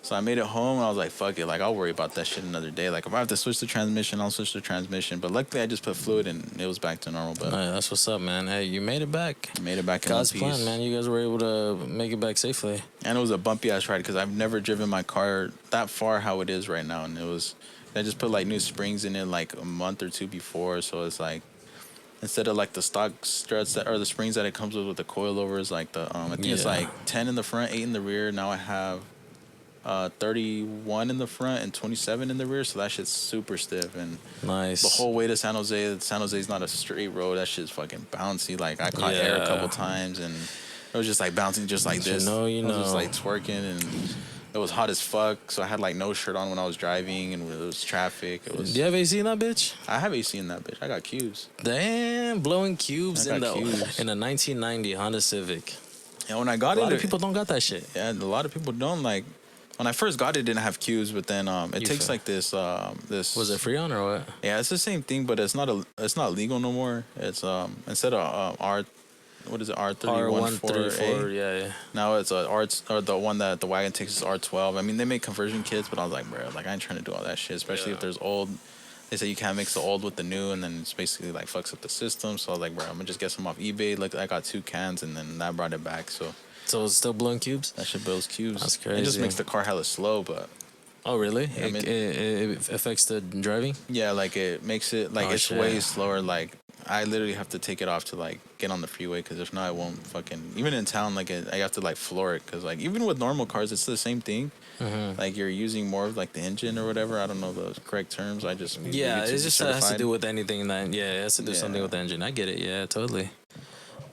So I made it home. And I was like, fuck it. Like I'll worry about that shit another day. Like if I have to switch the transmission, I'll switch the transmission. But luckily, I just put fluid and it was back to normal. But That's what's up, man. Hey, you made it back. I made it back in one God's piece. plan, man. You guys were able to make it back safely. And it was a bumpy ass ride because I've never driven my car that far how it is right now. And I just put like new springs in it like a month or two before. So it's like, instead of like the stock struts or the springs that it comes with the coilovers, like I think it's Yeah. like 10 in the front, 8 in the rear. Now I have 31 in the front and 27 in the rear. So that shit's super stiff. And Nice. the whole way to San Jose is not a straight road. That shit's fucking bouncy. Like I caught air a Yeah. couple times and it was just like bouncing just like You this. know, you I was just know. like twerking, and it was hot as fuck. So I had like no shirt on when I was driving, and it was traffic. It was. Do you have AC in that bitch? I have AC in that bitch. I got cubes. Damn, blowing cubes I in got the cubes. in a 1990 Honda Civic. And when I got A lot it, of people don't got that shit. yeah, a lot of people don't like. When I first got it, didn't have cubes, but then it You takes feel- like this. Was it Freon or what? Yeah, it's the same thing, but it's not legal no more. It's instead of what is it, R314A? Yeah. Now it's or the one that the wagon takes is R12. I mean, they make conversion kits, but I was like, bro, like I ain't trying to do all that shit, especially if there's old. They say you can't mix the old with the new, and then it's basically like fucks up the system. So I was like, bro, I'm gonna just get some off eBay. Like I got 2 cans, and then that brought it back. So So it's still blowing cubes? that shit builds cubes. That's It just crazy. makes the car hella slow, but Oh, really? I mean- It affects the driving? yeah, like it makes it like Oh, it's shit. way slower. Like I literally have to take it off to like get on the freeway, because if not, I won't fucking. Even in town, like I have to like floor it, because like even with normal cars, it's the same thing. Like you're using more of like the engine or whatever. I don't know the correct terms. I just leave Yeah, it to it be just has to certified. do with anything that, it has to do something Yeah. with the engine. I get it. Yeah, totally.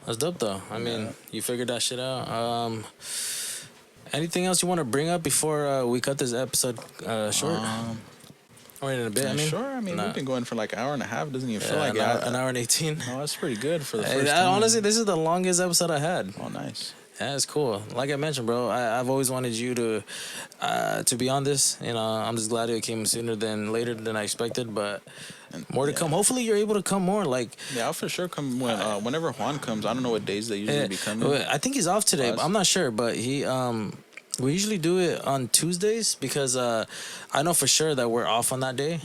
That's dope, though. I mean, you figured that shit out. Anything else you want to bring up before we cut this episode short? Or in a bit, I mean? Sure. I mean, Nah. we've been going for like an hour and a half. It doesn't even feel like an hour and 18. No, that's pretty good for the Hey, first time. honestly, this is the longest episode I had. Oh, nice. Yeah, it's cool. Like I mentioned, bro, I've always wanted you to be on this. You know, I'm just glad it came sooner than later than I expected, but more to come. Hopefully, you're able to come more. Like, Yeah, I'll for sure come whenever Juan comes. I don't know what days they usually be coming. I think he's off today. But Us? I'm not sure, but he we usually do it on Tuesdays because I know for sure that we're off on that day,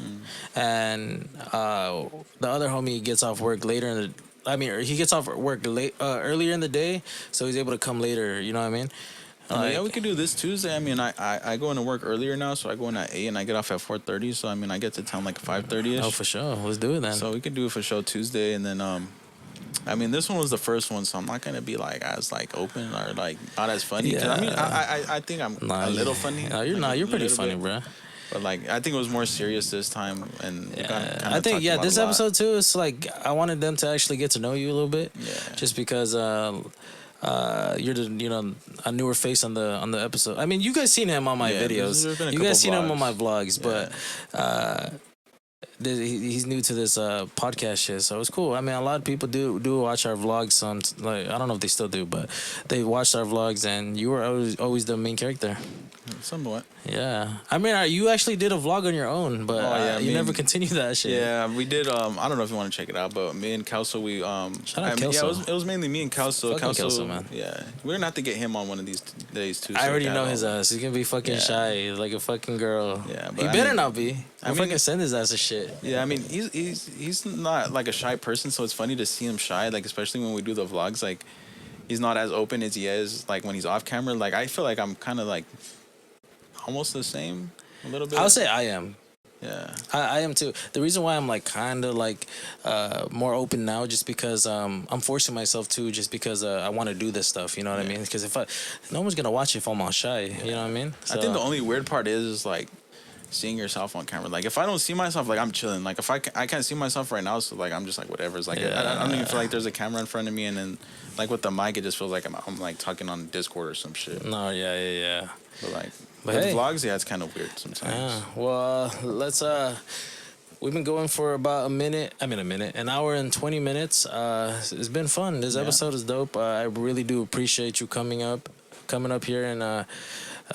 and the other homie gets off work later in the. I mean, he gets off work late earlier in the day, so he's able to come later. You know what I mean? Yeah, we could do this Tuesday. I mean, I go into work earlier now, so I go in at 8 and I get off at 4:30. So I mean, I get to town like 5:30 ish. Oh, for sure. Let's do it then. So we could do it for show Tuesday, and then I mean, this one was the first one, so I'm not gonna be like as like open or like not as funny. 'Cause, I mean, I think I'm a little funny. No, you're not. You're pretty funny, bro. But like, I think it was more serious this time, and I think this episode too is like I wanted them to actually get to know you a little bit. Yeah. Just because you're a newer face on the episode. I mean, you guys seen him on my videos. You guys seen him on my vlogs, but he's new to this podcast shit, so it's cool. I mean, a lot of people do watch our vlogs. Like, I don't know if they still do, but they watched our vlogs, and you were always the main character. Somewhat. Yeah, I mean, you actually did a vlog on your own, but you never continued that shit. Yeah, we did. I don't know if you want to check it out, but me and Kelso, we shout out Kelso. Yeah, it was mainly me and Kelso. Kelso, man. Yeah, we're gonna have to get him on one of these days too. I already know his ass. He's gonna be fucking shy, like a fucking girl. Yeah, but he better not be. I fucking send his ass a shit. Yeah, I mean, he's not like a shy person, so it's funny to see him shy. Like, especially when we do the vlogs, like he's not as open as he is like when he's off camera. Like, I feel like I'm kind of like almost the same a little bit. I would say I am. Yeah, I am too. The reason why I'm like kind of like more open now, just because I'm forcing myself to, just because I want to do this stuff. You know what I mean? Because no one's gonna watch if I'm all shy. You know what I mean? So, I think the only weird part is like seeing yourself on camera. Like, if I don't see myself, like, I'm chilling. Like, if I can't see myself right now, so like I'm just like whatever. It's like I don't even feel like there's a camera in front of me, and then like with the mic, it just feels like I'm like talking on Discord or some shit. No, yeah. But with vlogs, it's kind of weird sometimes. Yeah. Well, let's we've been going for about an hour and 20 minutes. It's been fun. This episode is dope. I really do appreciate you coming up here and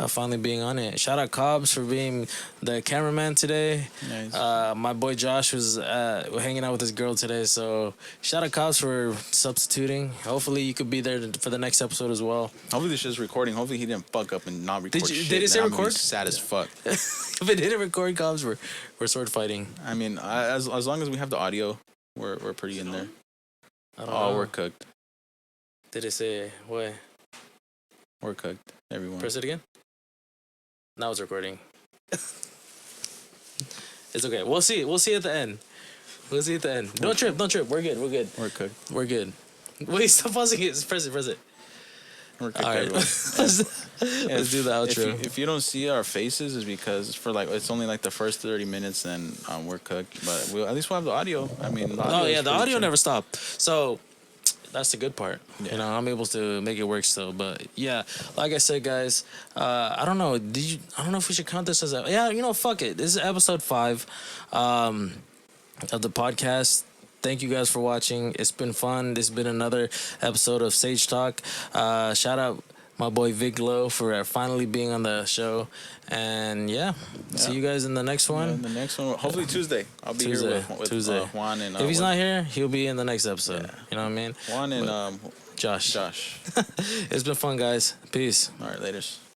finally being on it. Shout out Cobbs for being the cameraman today. Nice. My boy Josh was hanging out with his girl today, so shout out Cobbs for substituting. Hopefully you could be there for the next episode as well. Hopefully this is recording. Hopefully he didn't fuck up and not record shit. Did it say record? Sad as fuck. If it didn't record, Cobbs, we're sword fighting. I mean, as long as we have the audio, we're pretty in there. I don't know. We're cooked. Did it say what? We're cooked. Everyone. Press it again. Now it's recording. It's okay. We'll see at the end. Don't trip. We're good. We're cooked. We're good. Wait, stop pausing it. Press it. We're cooked. All right. Let's do the outro. If you don't see our faces, it's because it's only like the first 30 minutes, and we're cooked. But at least we'll have the audio. I mean, the audio never stopped. So that's the good part. Yeah. You know, I'm able to make it work still. But yeah, like I said, guys, I don't know. I don't know if we should count this as fuck it. This is episode 5 of the podcast. Thank you guys for watching. It's been fun. This has been another episode of Sage Talk. Shout out my boy VicGlo for finally being on the show. And see you guys in the next one. Yeah, the next one, hopefully Tuesday. I'll be here with Tuesday. Juan and. If he's not here, he'll be in the next episode. Yeah. You know what I mean? Juan and Josh. Josh. It's been fun, guys. Peace. All right, laters.